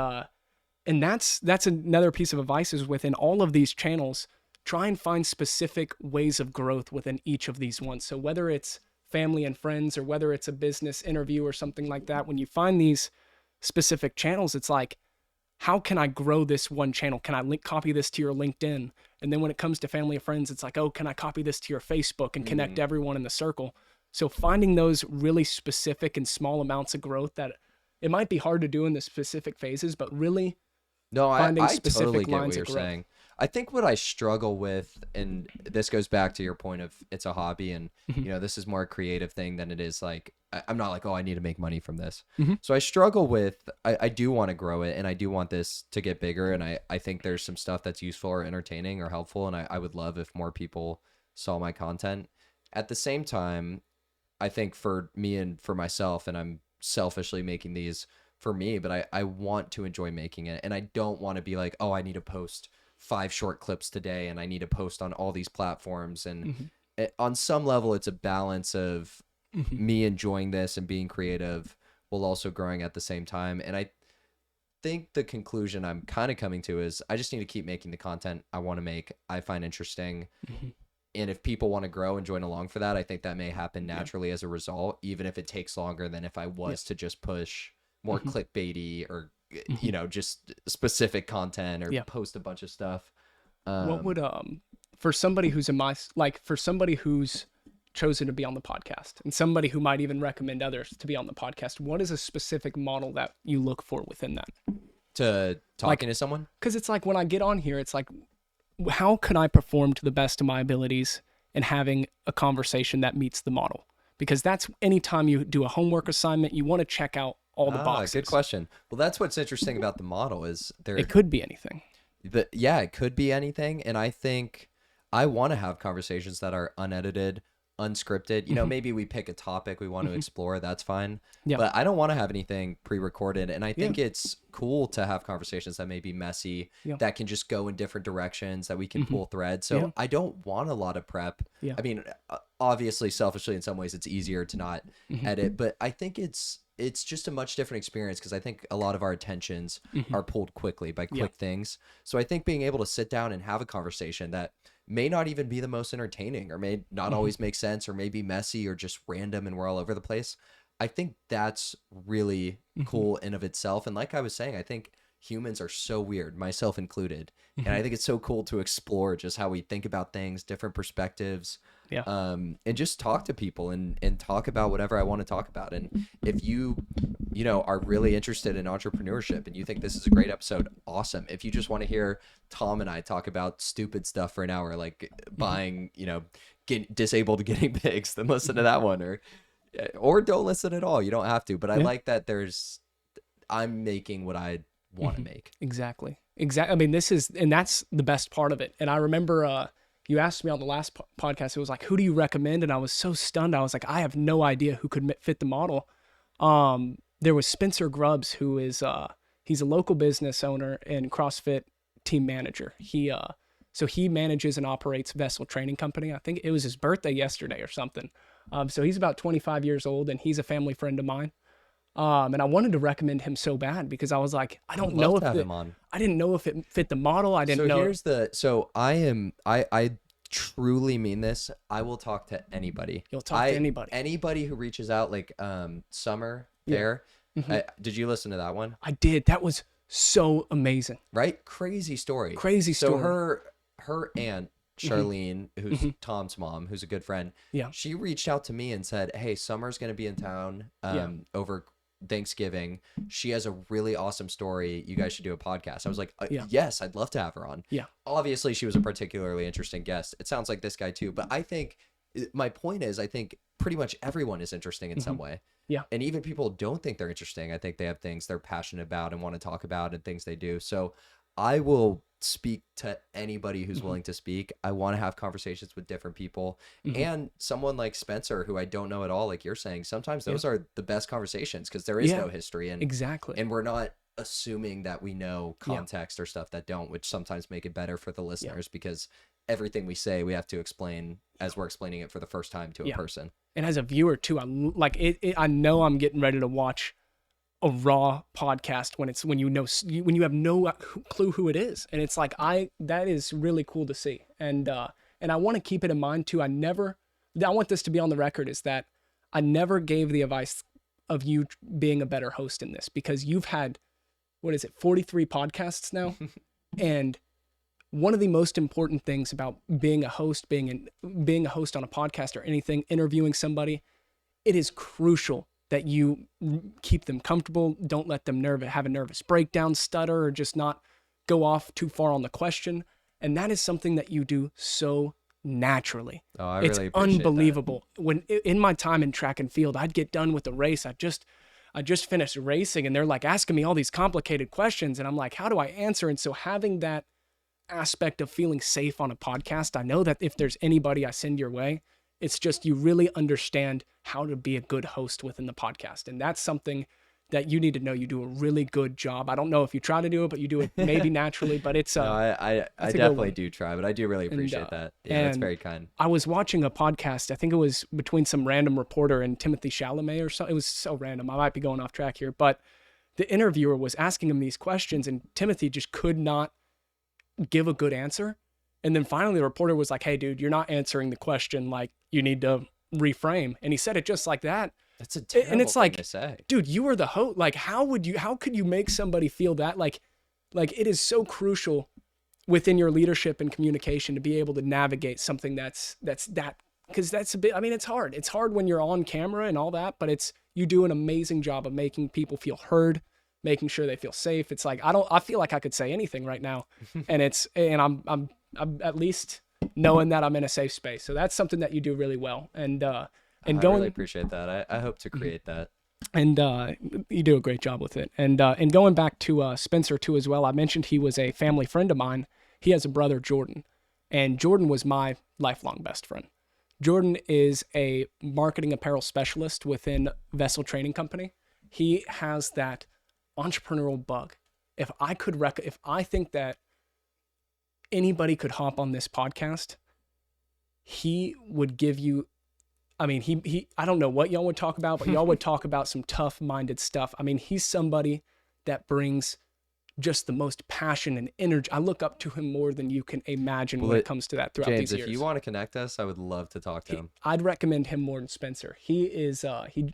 that's another piece of advice is within all of these channels, try and find specific ways of growth within each of these ones. So whether it's family and friends or whether it's a business interview or something like that, when you find these specific channels, it's like, how can I grow this one channel? Can I copy this to your LinkedIn? And then when it comes to family and friends, it's like, oh, can I copy this to your Facebook and connect everyone in the circle? So finding those really specific and small amounts of growth that it might be hard to do in the specific phases, but really finding I specific totally get lines what you're of growth. saying. I think what I struggle with, and this goes back to your point of it's a hobby, and this is more a creative thing than it is like I'm not like, oh, I need to make money from this. So I struggle with I do want to grow it, and I do want this to get bigger, and I think there's some stuff that's useful or entertaining or helpful, and I would love if more people saw my content. At the same time, I think for me and for myself, and I'm selfishly making these for me, but I want to enjoy making it, and I don't want to be like, oh, I need to post 5 short clips today and I need to post on all these platforms. And on some level, it's a balance of me enjoying this and being creative while also growing at the same time. And I think the conclusion I'm kind of coming to is I just need to keep making the content I want to make, I find interesting. And if people want to grow and join along for that, I think that may happen naturally as a result, even if it takes longer than if I was to just push more clickbaity or just specific content or post a bunch of stuff. What would for somebody who's for somebody who's chosen to be on the podcast and somebody who might even recommend others to be on the podcast, what is a specific model that you look for within that? To talking to someone? Because it's like when I get on here, it's like, how can I perform to the best of my abilities and having a conversation that meets the model? Because that's anytime you do a homework assignment, you want to check out all the boxes. Good question. Well, that's what's interesting about the model is it could be anything. It could be anything. And I think I want to have conversations that are unedited, unscripted. Maybe we pick a topic we want to explore. That's fine. Yeah. But I don't want to have anything pre-recorded. And I think it's cool to have conversations that may be messy, that can just go in different directions, that we can pull threads. So I don't want a lot of prep. Yeah. I mean, obviously, selfishly, in some ways, it's easier to not edit. But I think it's just a much different experience because I think a lot of our attentions are pulled quickly by quick things. So I think being able to sit down and have a conversation that may not even be the most entertaining or may not always make sense or may be messy or just random and we're all over the place. I think that's really cool in of itself. And like I was saying, I think humans are so weird, myself included. And I think it's so cool to explore just how we think about things, different perspectives, and just talk to people and talk about whatever I want to talk about. And if you are really interested in entrepreneurship and you think this is a great episode, awesome. If you just want to hear Tom and I talk about stupid stuff for an hour, like buying, disabled guinea pigs, then listen to that one or don't listen at all. You don't have to, but I like that I'm making what I want to make. Exactly. I mean, and that's the best part of it. And I remember you asked me on the last podcast, it was like, who do you recommend? And I was so stunned. I was like, I have no idea who could fit the model. There was Spencer Grubbs, who is, he's a local business owner and CrossFit team manager. So he manages and operates Vessel Training Company. I think it was his birthday yesterday or something. So he's about 25 years old, and he's a family friend of mine. And I wanted to recommend him so bad because I was like, I didn't know if it fit the model. I didn't know. So I truly mean this. I will talk to anybody. You'll talk to anybody. Anybody who reaches out, like Summer there. Did you listen to that one? I did. That was so amazing. Right? Crazy story. So her aunt, Charlene, who's Tom's mom, who's a good friend. Yeah. She reached out to me and said, hey, Summer's going to be in town over Thanksgiving. She has a really awesome story. You guys should do a podcast. I was like, yes, I'd love to have her on. Yeah. Obviously, she was a particularly interesting guest. It sounds like this guy too. But I think my point is, I think pretty much everyone is interesting in some way. Yeah. And even people don't think they're interesting. I think they have things they're passionate about and want to talk about and things they do. So I will speak to anybody who's willing to speak. I want to have conversations with different people. And someone like Spencer, who I don't know at all, like you're saying, sometimes those are the best conversations because there is no history. And exactly. And we're not assuming that we know context or stuff that don't, which sometimes make it better for the listeners because everything we say, we have to explain as we're explaining it for the first time to a person. And as a viewer too, I know I'm getting ready to watch a raw podcast when you have no clue who it is, and it's like that is really cool to see, and I want to keep it in mind too. I want this to be on the record, is that I never gave the advice of you being a better host in this, because you've had 43 podcasts now, and one of the most important things about being a host, being a host on a podcast or anything, interviewing somebody, it is crucial that you keep them comfortable. Don't let them have a nervous breakdown, stutter, or just not go off too far on the question. And that is something that you do so naturally. Oh, I really appreciate unbelievable. That. When in my time in track and field, I'd get done with the race. I just finished racing, and they're like asking me all these complicated questions, and I'm like, how do I answer? And so having that aspect of feeling safe on a podcast, I know that if there's anybody I send your way, it's just you really understand how to be a good host within the podcast. And that's something that you need to know. You do a really good job. I don't know if you try to do it, but you do it maybe naturally, but it's no, I definitely do try, but I do really appreciate that. Yeah, that's very kind. I was watching a podcast. I think it was between some random reporter and Timothy Chalamet or something. It was so random. I might be going off track here, but the interviewer was asking him these questions, and Timothy just could not give a good answer. And then finally the reporter was like, hey dude, you're not answering the question. Like, you need to reframe. And he said it just like that. That's a terrible and it's thing like, to say. Dude, you are the host. Like, how could you make somebody feel that? Like it is so crucial within your leadership and communication to be able to navigate something that's that, because that's a bit, I mean, it's hard. It's hard when you're on camera and all that, but you do an amazing job of making people feel heard, making sure they feel safe. It's like, I feel like I could say anything right now, and I'm at least knowing that I'm in a safe space. So that's something that you do really well. And I really appreciate that. I hope to create that. And you do a great job with it. And going back to Spencer too as well, I mentioned he was a family friend of mine. He has a brother, Jordan, and Jordan was my lifelong best friend. Jordan is a marketing apparel specialist within Vessel Training Company. He has that entrepreneurial bug. If I think that anybody could hop on this podcast, he would give you, I mean, he I don't know what y'all would talk about, but y'all would talk about some tough-minded stuff. I mean, he's somebody that brings just the most passion and energy. I look up to him more than you can imagine when it comes to that throughout James, these years. If you want to connect us, I would love to talk to him. I'd recommend him more than Spencer. He is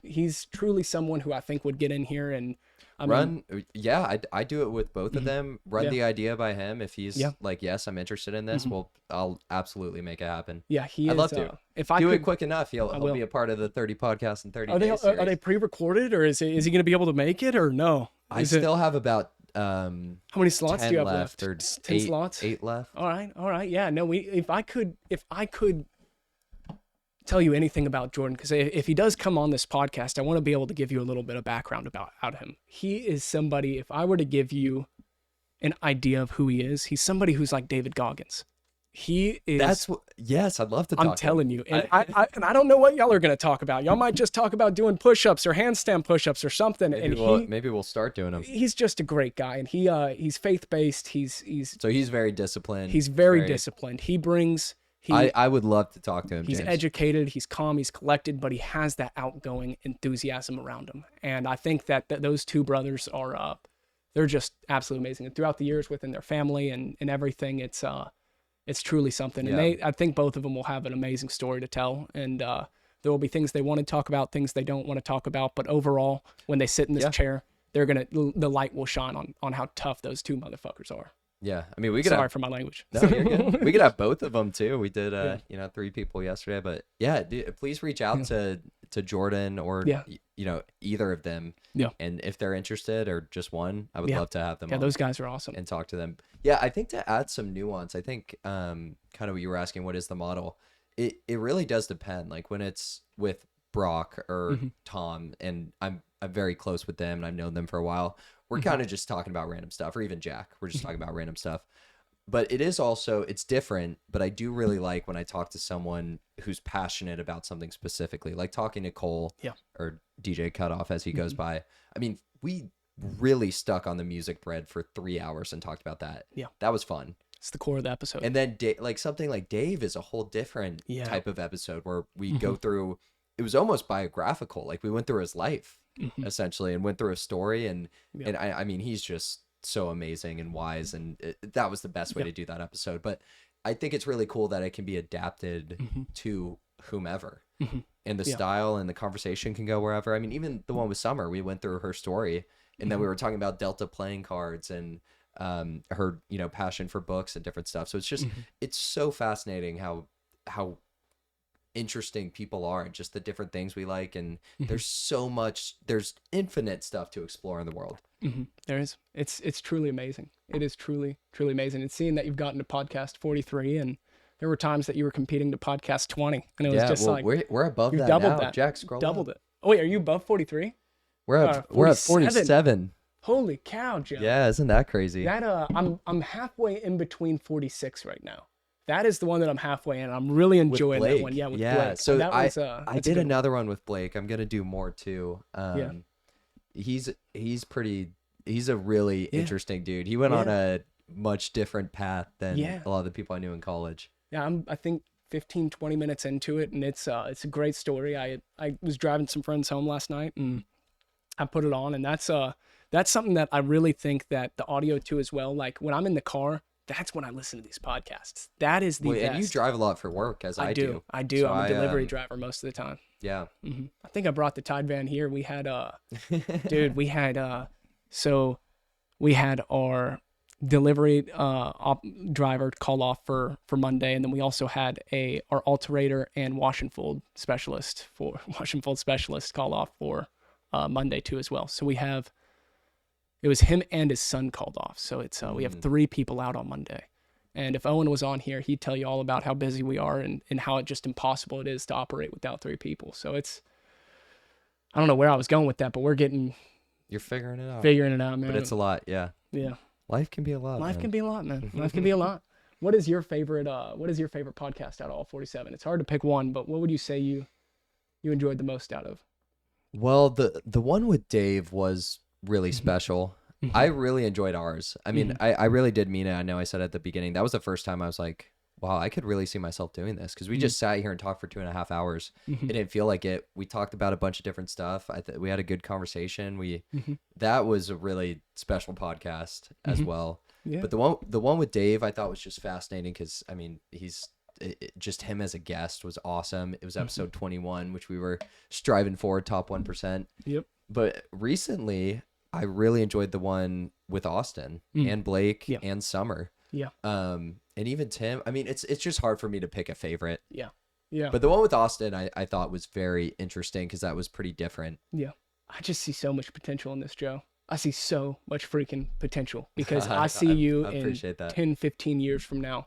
he's truly someone who I think would get in here and I do it with both of them. Run the idea by him. If he's like, yes, I'm interested in this, well, I'll absolutely make it happen. Yeah, I'd love to. If I do could, it quick enough, he'll be a part of the 30 podcasts in 30 days. Are they pre-recorded, or is he going to be able to make it, or no? I still have about how many slots do you have left? Or 10 slots? 8 left. All right. Yeah, no, if I could tell you anything about Jordan, because if he does come on this podcast, I want to be able to give you a little bit of background about him. He is somebody, if I were to give you an idea of who he is, he's somebody who's like David Goggins. He is. Yes, I'd love to talk I'm telling you. And I don't know what y'all are going to talk about. Y'all might just talk about doing push-ups or handstand push-ups or something. Maybe we'll start doing them. He's just a great guy, and he's faith-based. So he's very disciplined. He's very disciplined. He brings. I would love to talk to him. He's James. educated, he's calm, he's collected, but he has that outgoing enthusiasm around him. And I think that those two brothers are, they're just absolutely amazing. And throughout the years within their family and everything, it's truly something. And I think both of them will have an amazing story to tell. And there will be things they want to talk about, things they don't want to talk about. But overall, when they sit in this chair, the light will shine on how tough those two motherfuckers are. Yeah, I mean, we could. Sorry for my language. No, you're good. We could have both of them too. We did, 3 people yesterday, but yeah, please reach out to Jordan or either of them. Yeah. And if they're interested or just one, I would love to have them. Yeah, those guys are awesome. And talk to them. Yeah, I think to add some nuance, I think kind of what you were asking, what is the model? It really does depend. Like when it's with Brock or Tom, and I'm very close with them and I've known them for a while. We're kind of just talking about random stuff, or even Jack. We're just talking about random stuff. But it is also, it's different, but I do really like when I talk to someone who's passionate about something specifically, like talking to Cole or DJ Cutoff as he goes by. I mean, we really stuck on the music bread for 3 hours and talked about that. Yeah. That was fun. It's the core of the episode. And then like something like Dave is a whole different type of episode where we go through, it was almost biographical. Like we went through his life essentially and went through a story. And I mean, he's just so amazing and wise. And that was the best way to do that episode. But I think it's really cool that it can be adapted to whomever. And the style and the conversation can go wherever. I mean, even the one with Summer, we went through her story and then we were talking about Delta playing cards and her, passion for books and different stuff. So it's just, it's so fascinating how interesting people are and just the different things we like. And there's infinite stuff to explore in the world. There is. It's truly amazing. It is truly, truly amazing. And seeing that you've gotten to podcast 43 and there were times that you were competing to podcast 20 and it was just like, we're above you that doubled now. that. Jack, scroll doubled up. it. Oh wait, are you above 43? We're at 47. Holy cow, Joe. Yeah, isn't that crazy? That I'm halfway in between 46 right now. That is the one that I'm halfway in. I'm really enjoying that one. Yeah, with Blake. So that I did another one with Blake. I'm gonna do more too. He's a really interesting dude. He went on a much different path than a lot of the people I knew in college. Yeah, I think 15, 20 minutes into it, and it's a great story. I was driving some friends home last night, and I put it on, and that's something that I really think that the audio too as well. Like when I'm in the car, that's when I listen to these podcasts. That is the best. And you drive a lot for work, as I do. I do. So I'm a delivery driver most of the time. Yeah. I think I brought the Tide van here. We had so we had our delivery driver call off for Monday, and then we also had our alterator and wash and fold specialist call off for Monday too as well. So it was him and his son called off. So it's we have 3 people out on Monday. And if Owen was on here, he'd tell you all about how busy we are and how just impossible it is to operate without 3 people. So I don't know where I was going with that, but You're figuring it out. Figuring it out, man. But it's a lot, yeah. Yeah. Life can be a lot. Life can be a lot, man. Life can be a lot. What is your favorite podcast out of all 47? It's hard to pick one, but what would you say you enjoyed the most out of? Well, the one with Dave was really special. I really enjoyed ours. I mean, I really did mean it. I know I said at the beginning, that was the first time I was like, wow, I could really see myself doing this. Because we just sat here and talked for 2.5 hours. It didn't feel like it. We talked about a bunch of different stuff. We had a good conversation. That was a really special podcast as well. Yeah. But the one with Dave, I thought was just fascinating because, I mean, just him as a guest was awesome. It was episode 21, which we were striving for, top 1%. Yep. But recently, I really enjoyed the one with Austin and Blake and Summer. Yeah. And even Tim. I mean, it's just hard for me to pick a favorite. Yeah. Yeah. But the one with Austin, I thought was very interesting because that was pretty different. Yeah. I just see so much potential in this, Joe. I see so much freaking potential because I see you in 10, 15 years from now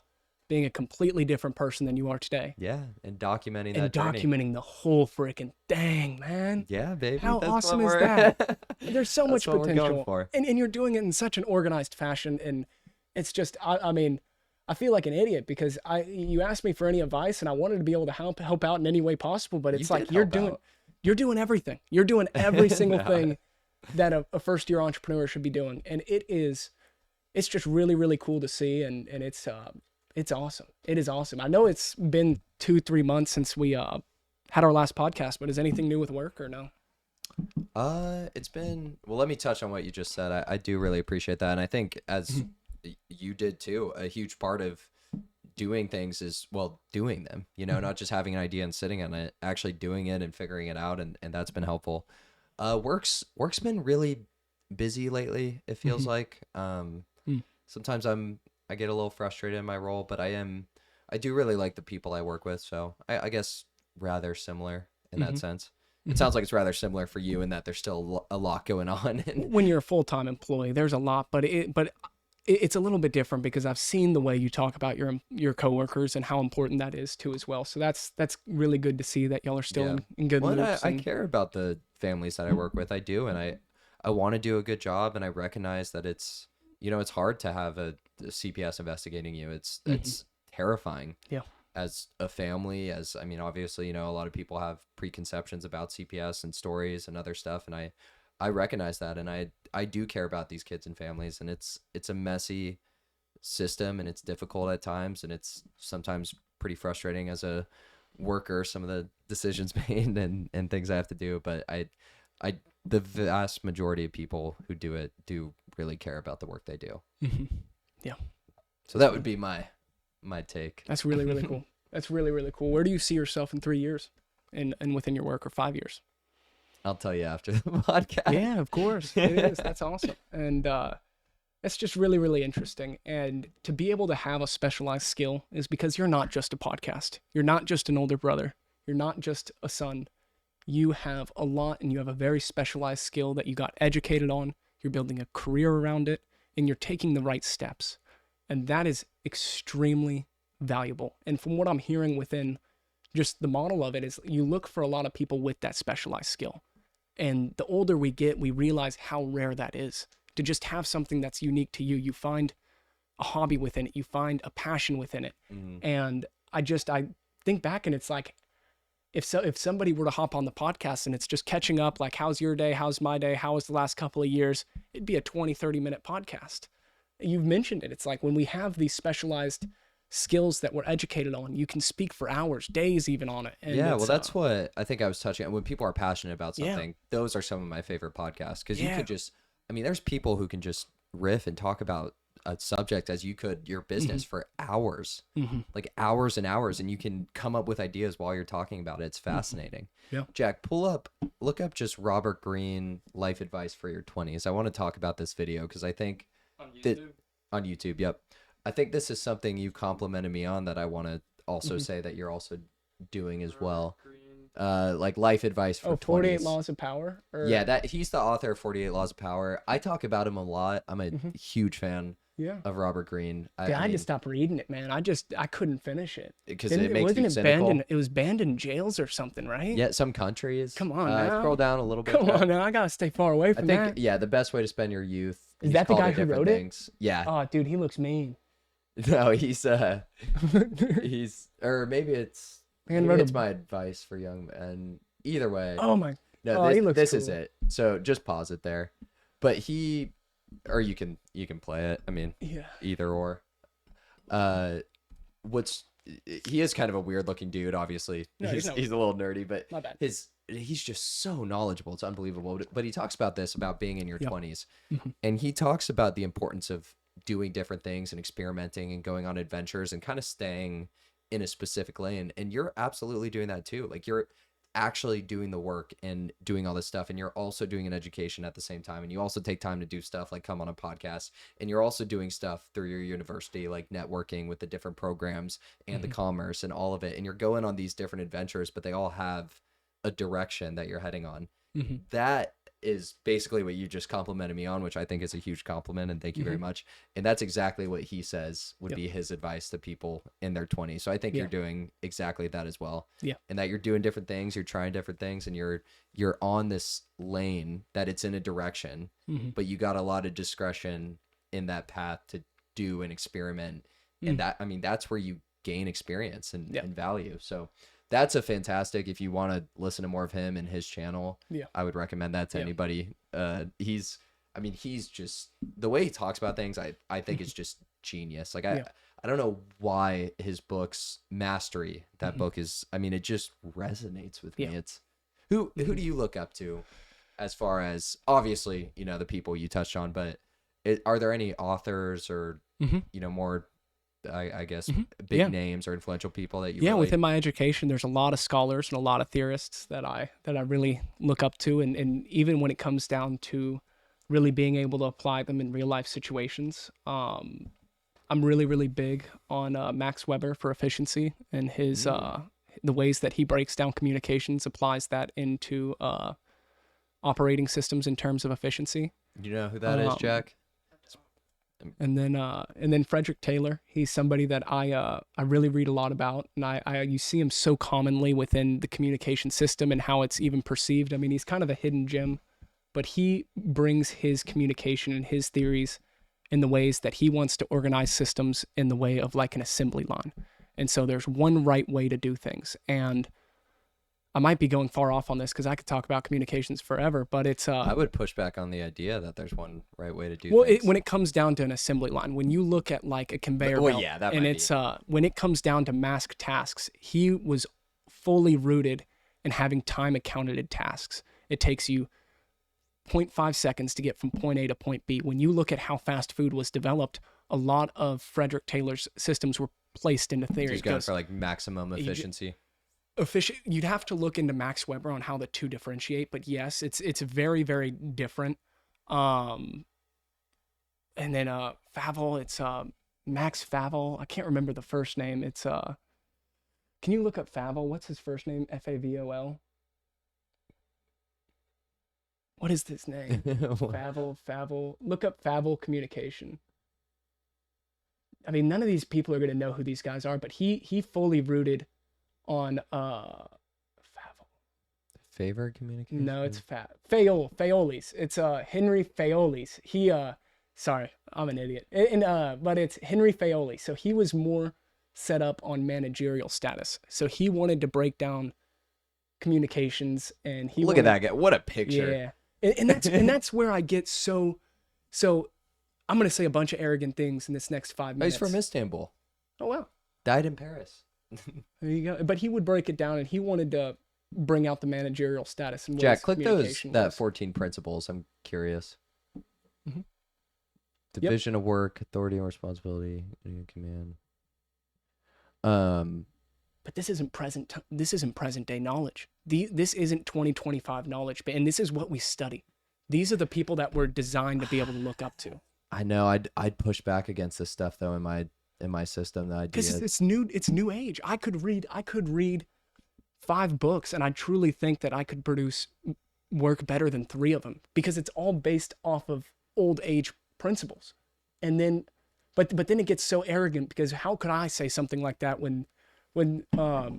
being a completely different person than you are today. Yeah, and documenting And that journey. documenting the whole freaking thing, man. Yeah, baby. How that's awesome what is we're that? There's so much that's what we're going potential. for. And you're doing it in such an organized fashion. And it's just, I mean, I feel like an idiot because you asked me for any advice and I wanted to be able to help out in any way possible. But it's You like did you're help doing out. you're doing everything. You're doing every single No. thing that a first year entrepreneur should be doing. And it's just really, really cool to see. And it's awesome. It is awesome. I know it's been 2-3 months since we had our last podcast, but is anything new with work or no? It's been, well, let me touch on what you just said. I do really appreciate that. And I think as you did too, a huge part of doing things is, well, doing them, not just having an idea and sitting on it, actually doing it and figuring it out. And that's been helpful. Work's been really busy lately. It feels like, sometimes I get a little frustrated in my role, but I do really like the people I work with. So I guess rather similar in that sense. It sounds like it's rather similar for you in that there's still a lot going on. When you're a full-time employee, there's a lot, but it's a little bit different because I've seen the way you talk about your coworkers and how important that is too as well. So that's really good to see that y'all are still in good loops. I care about the families that I work with. I do, and I want to do a good job, and I recognize that it's it's hard to have a CPS investigating you. It's terrifying. Yeah. As a family, I mean, obviously, a lot of people have preconceptions about CPS and stories and other stuff, and I recognize that, and I do care about these kids and families, and it's a messy system, and it's difficult at times, and it's sometimes pretty frustrating as a worker, some of the decisions made and things I have to do, but the vast majority of people who do it do really care about the work they do. Yeah. So that would be my take. That's really, really cool. That's really, really cool. Where do you see yourself in 3 years and within your work, or 5 years? I'll tell you after the podcast. Yeah, of course. It is. That's awesome. And it's just really, really interesting. And to be able to have a specialized skill is because you're not just a podcast. You're not just an older brother. You're not just a son. You have a lot, and you have a very specialized skill that you got educated on. You're building a career around it, and you're taking the right steps. And that is extremely valuable. And from what I'm hearing within just the model of it is you look for a lot of people with that specialized skill. And the older we get, we realize how rare that is. To just have something that's unique to you. You find a hobby within it. You find a passion within it. And I think back, and it's like, if somebody were to hop on the podcast and it's just catching up, like, how's your day? How's my day? How was the last couple of years? It'd be a 20-30 minute podcast. You've mentioned it. It's like when we have these specialized skills that we're educated on, you can speak for hours, days even on it. And yeah, well, that's what I think I was touching on. When people are passionate about something, Yeah. those are some of my favorite podcasts, because Yeah. you could just, I mean, there's people who can just riff and talk about a subject as you could your business for hours, like hours and hours, and you can come up with ideas while you're talking about it. It's fascinating. Yeah. Jack, look up just Robert Greene life advice for your 20s. I want to talk about this video because I think on YouTube, yep. I think this is something you complimented me on that I want to also say that you're also doing as well. Like life advice for 48 20s. Laws of Power? Yeah, that he's the author of 48 Laws of Power. I talk about him a lot. I'm a huge fan of Robert Greene. I had to stop reading it, man. I couldn't finish it. Because it makes you cynical. It was banned in jails or something, right? Yeah, some countries. Come on now. Scroll down a little bit. Come on now. I got to stay far away from that. Yeah, the best way to spend your youth. Is that the guy who wrote it? Yeah. Oh, dude, he looks mean. No, he's or maybe it's my advice for young men. Either way. Oh my. No, he looks this cool. is it. So just pause it there. But or you can play it. I mean, yeah. Either or. He is kind of a weird looking dude, obviously. No, he's a little nerdy, but My bad. he's just so knowledgeable. It's unbelievable. But he talks about being in your 20s. Mm-hmm. And he talks about the importance of doing different things and experimenting and going on adventures and kind of staying in a specific lane. And you're absolutely doing that too. Like, you're actually doing the work and doing all this stuff, and you're also doing an education at the same time, and you also take time to do stuff like come on a podcast, and you're also doing stuff through your university, like networking with the different programs and the commerce and all of it, and you're going on these different adventures, but they all have a direction that you're heading on. That is basically what you just complimented me on, which I think is a huge compliment, and thank you very much. And that's exactly what he says would be his advice to people in their 20s. So I think you're doing exactly that as well. Yeah. And that you're doing different things, you're trying different things, and you're on this lane that it's in a direction, but you got a lot of discretion in that path to do and experiment. And that, I mean, that's where you gain experience and value. So that's a fantastic, if you want to listen to more of him and his channel, I would recommend that to anybody. He's just, the way he talks about things, I think it's just genius. Like I don't know why his books, Mastery, that book is, I mean, it just resonates with me. It's who do you look up to, as far as, obviously, you know, the people you touched on, but are there any authors or, you know, more, I guess, big names or influential people that you really... within my education, there's a lot of scholars and a lot of theorists that I really look up to, and even when it comes down to really being able to apply them in real life situations, I'm really, really big on Max Weber for efficiency, and his the ways that he breaks down communications, applies that into operating systems in terms of efficiency. You know who that is, Jack? And then Frederick Taylor, he's somebody that I really read a lot about, and you see him so commonly within the communication system and how it's even perceived. I mean, he's kind of a hidden gem, but he brings his communication and his theories in the ways that he wants to organize systems in the way of like an assembly line. And so there's one right way to do things. And I might be going far off on this because I could talk about communications forever, but it's... I would push back on the idea that there's one right way to do things. When it comes down to an assembly line, when you look at like a conveyor belt, and it's when it comes down to mask tasks, he was fully rooted in having time accounted tasks. It takes you 0.5 seconds to get from point A to point B. When you look at how fast food was developed, a lot of Frederick Taylor's systems were placed into theory. He's going for like maximum efficiency. You'd have to look into Max Weber on how the two differentiate, but yes, it's very, very different. And then Favell, it's Max Favell. I can't remember the first name. It's can you look up Favell? What's his first name? Favol. What is this name? Favell. Look up Favell Communication. I mean, none of these people are going to know who these guys are, but he fully rooted on Favell. Favor Communication? No, it's Fayolis. It's Henry Fayolis. He sorry, I'm an idiot. But it's Henry Fayoli. So he was more set up on managerial status. So he wanted to break down communications, and he look at that guy. What a picture. Yeah. And that's where I get so I'm going to say a bunch of arrogant things in this next 5 minutes. He's from Istanbul. Oh wow. Died in Paris. There you go. But he would break it down, and he wanted to bring out the managerial status. And Jack, click that 14 principles. I'm curious. Division of work, authority and responsibility, command. But this isn't present day knowledge. This isn't 2025 knowledge, and this is what we study. These are the people that we're designed to be able to look up to. I know. I'd push back against this stuff though in my system. The idea, because it's new age. I could read 5 books, and I truly think that I could produce work better than 3 of them, because it's all based off of old age principles. And then, but then it gets so arrogant, because how could I say something like that when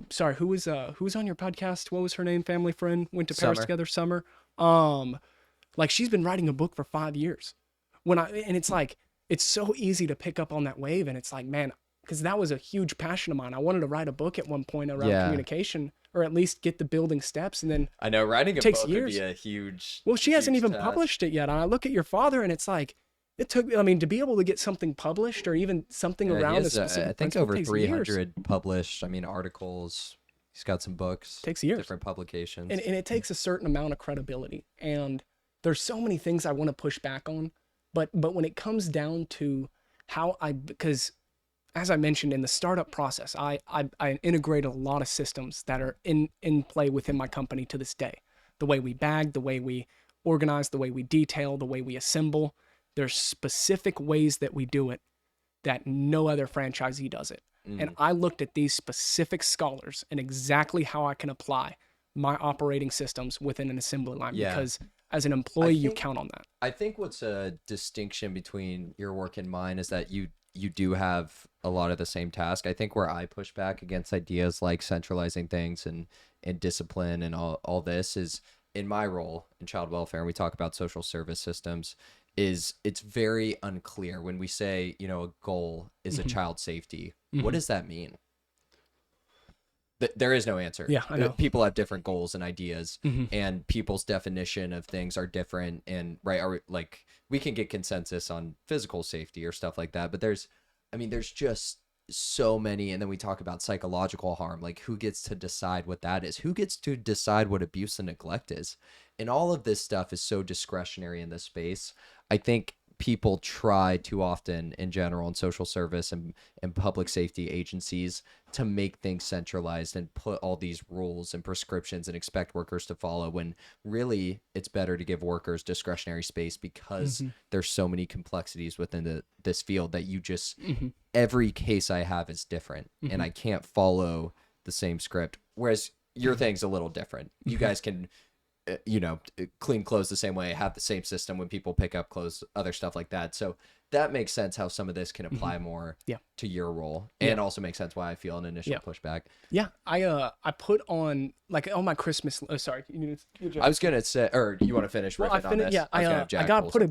sorry, who was on your podcast? What was her name? Family friend, went to Paris together, Summer. Like, she's been writing a book for 5 years. And it's like, it's so easy to pick up on that wave, and it's like, man, because that was a huge passion of mine. I wanted to write a book at one point around communication, or at least get the building steps. And then I know writing a takes book years. Would be a huge. Well, she hasn't even task. published it yet. And I look at your father, and it's like, it took. I mean, to be able to get something published, or even something around a specific. I think over 300 published. I mean, articles. He's got some books. Takes years. Different publications. And it takes a certain amount of credibility. And there's so many things I want to push back on. But when it comes down to because as I mentioned in the startup process, I integrated a lot of systems that are in play within my company to this day. The way we bag, the way we organize, the way we detail, the way we assemble. There's specific ways that we do it that no other franchisee does it. And I looked at these specific scholars and exactly how I can apply my operating systems within an assembly line, because as an employee, you think- count on that. I think what's a distinction between your work and mine is that you do have a lot of the same task. I think where I push back against ideas like centralizing things and discipline and all this is in my role in child welfare, and we talk about social service systems, is it's very unclear when we say, you know, a goal is a child safety. What does that mean? There is no answer. Yeah, I know. People have different goals and ideas, and people's definition of things are different. And like we can get consensus on physical safety or stuff like that, but there's just so many. And then we talk about psychological harm, like who gets to decide what that is? Who gets to decide what abuse and neglect is? And all of this stuff is so discretionary in this space. I think people try too often in general in social service and public safety agencies to make things centralized and put all these rules and prescriptions and expect workers to follow, when really it's better to give workers discretionary space, because there's so many complexities within this field that you just every case I have is different and I can't follow the same script, whereas your thing's a little different. You guys can clean clothes the same way, have the same system when people pick up clothes, other stuff like that. So that makes sense how some of this can apply more to your role, and also makes sense why I feel an initial pushback. Yeah, I put on my Christmas. Sorry, I was gonna say, or you want to finish? Well, on this? Yeah, I put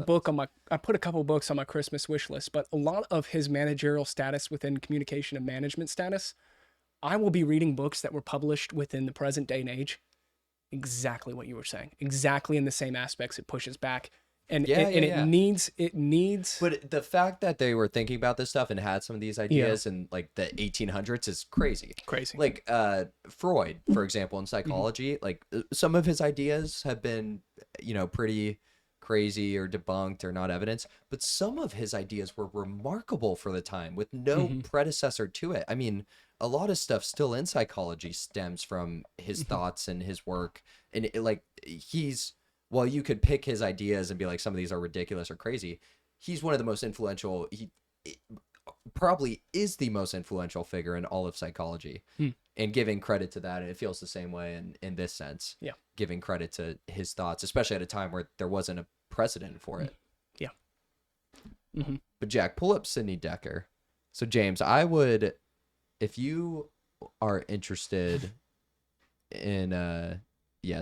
a couple books on my Christmas wish list, but a lot of his managerial status within communication and management status, I will be reading books that were published within the present day and age. Exactly what you were saying. Exactly in the same aspects it pushes back. And it needs. But the fact that they were thinking about this stuff and had some of these ideas in like the 1800s is crazy. Crazy. Like Freud, for example, in psychology, like some of his ideas have been, pretty crazy or debunked or not evidence, but some of his ideas were remarkable for the time with no predecessor to it. I mean, a lot of stuff still in psychology stems from his thoughts and his work. And while you could pick his ideas and be like, some of these are ridiculous or crazy, he's one of the most influential. He probably is the most influential figure in all of psychology. And giving credit to that, and it feels the same way in this sense. Yeah. Giving credit to his thoughts, especially at a time where there wasn't a precedent for it. Yeah. But Jack, pull up Sidney Dekker. So James, I would, if you are interested in,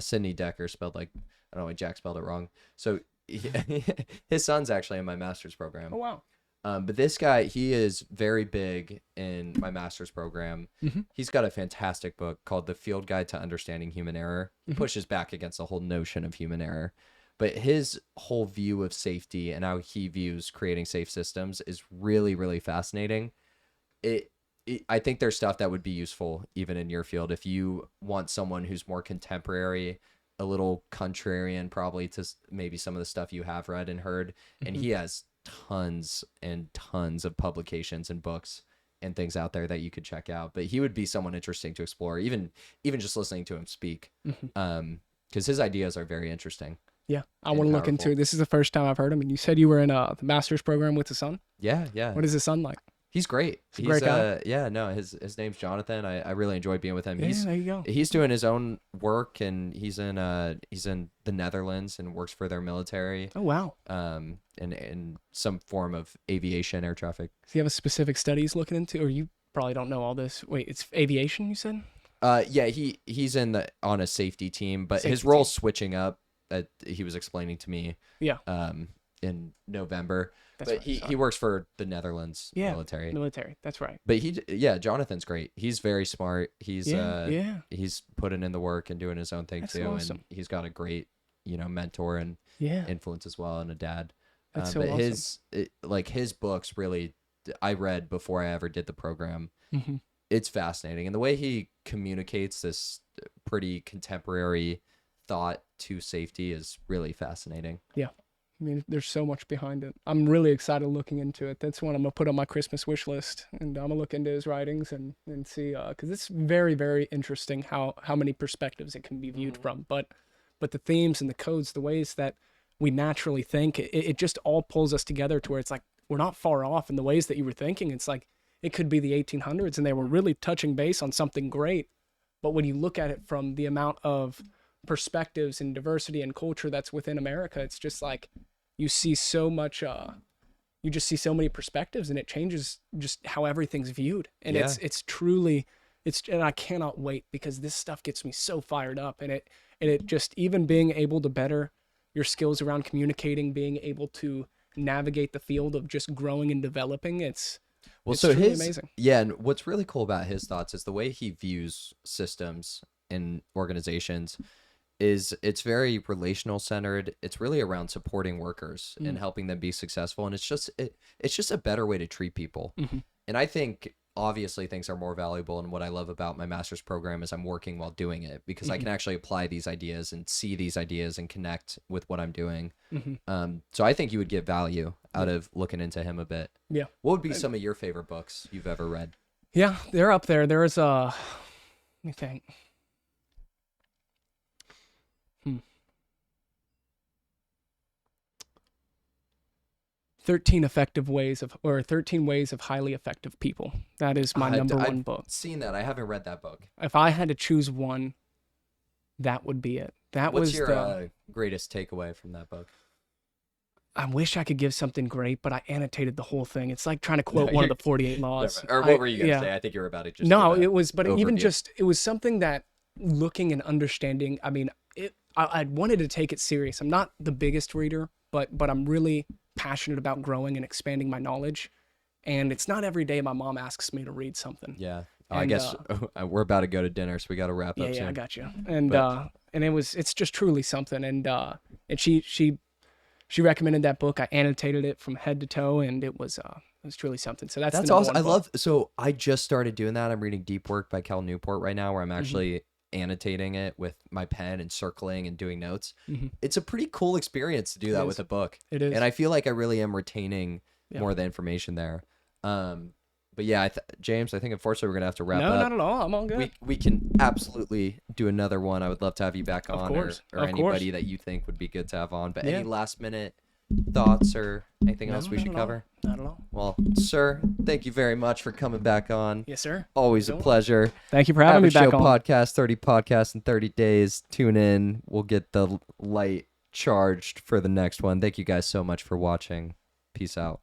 Sidney Dekker, spelled like, I don't know why Jack spelled it wrong. So his son's actually in my master's program. Oh, wow. But this guy, he is very big in my master's program. He's got a fantastic book called The Field Guide to Understanding Human Error. He pushes back against the whole notion of human error. But his whole view of safety and how he views creating safe systems is really, really fascinating. I think there's stuff that would be useful even in your field if you want someone who's more contemporary, a little contrarian probably to maybe some of the stuff you have read and heard. And he has tons and tons of publications and books and things out there that you could check out. But he would be someone interesting to explore, even just listening to him speak, because his ideas are very interesting. Yeah, I want to look into it. This is the first time I've heard him. And you said you were in the master's program with the son? Yeah. What is his son like? He's great. He's a great guy. Yeah, no, his name's Jonathan. I really enjoy being with him. Yeah, there you go. He's doing his own work, and he's in the Netherlands and works for their military. Oh, wow. In some form of aviation, air traffic. Does he have a specific study he's looking into, or you probably don't know all this? Wait, it's aviation, you said? Yeah, he's on a safety team, but his role's switching up. That he was explaining to me. Yeah. In November. That's but he works for the Netherlands military. That's right. But Jonathan's great. He's very smart. He's he's putting in the work and doing his own thing too. Awesome. And he's got a great, mentor and influence as well, and a dad. That's so but awesome. His books really I read before I ever did the program. It's fascinating. And the way he communicates this pretty contemporary thought to safety is really fascinating. Yeah. I mean, there's so much behind it. I'm really excited looking into it. That's one I'm going to put on my Christmas wish list. And I'm going to look into his writings and see, because it's very, very interesting how many perspectives it can be viewed from. But the themes and the codes, the ways that we naturally think, it just all pulls us together to where it's like, we're not far off in the ways that you were thinking. It's like, it could be the 1800s and they were really touching base on something great. But when you look at it from the amount of perspectives and diversity and culture that's within America, it's just like you see so much you just see so many perspectives, and it changes just how everything's viewed. And Yeah. it's truly and I cannot wait, because this stuff gets me so fired up. And it just, even being able to better your skills around communicating, being able to navigate the field of just growing and developing, it's truly amazing. Yeah, and what's really cool about his thoughts is the way he views systems in organizations is it's very relational centered. It's really around supporting workers and helping them be successful, and it's just a better way to treat people. And I think obviously things are more valuable, and what I love about my master's program is I'm working while doing it, because I can actually apply these ideas and see these ideas and connect with what I'm doing. So I think you would get value out of looking into him a bit. Yeah. What would be some of your favorite books you've ever read? Yeah, they're up there. There's let me think. 13 ways of highly effective people. That is my number one book. I've seen that. I haven't read that book. If I had to choose one, that would be it. What's your greatest takeaway from that book? I wish I could give something great, but I annotated the whole thing. It's like trying to quote one of the 48 laws. Or what were you going to say? I think you were about to just No, it was, but it was something that, looking and understanding, I mean, I wanted to take it serious. I'm not the biggest reader, but I'm really passionate about growing and expanding my knowledge. And it's not every day my mom asks me to read something. Yeah. I guess we're about to go to dinner, so we got to wrap up soon. Yeah, I got you. And it's just truly something. And she recommended that book. I annotated it from head to toe, and it was truly something. So that's awesome. So I just started doing that. I'm reading Deep Work by Cal Newport right now, where I'm actually annotating it with my pen and circling and doing notes. It's a pretty cool experience to do that with a book. It is. And I feel like I really am retaining more of the information there. But yeah, James, I think unfortunately we're going to have to wrap up. No, not at all. I'm all good. We can absolutely do another one. I would love to have you back on, or anybody that you think would be good to have on. But any last minute thoughts or anything else we should cover? Not at all. Well, sir, thank you very much for coming back on. Yes, sir. Always a pleasure. Thank you for having me back on. Podcast, 30 podcasts in 30 days. Tune in. We'll get the light charged for the next one. Thank you guys so much for watching. Peace out.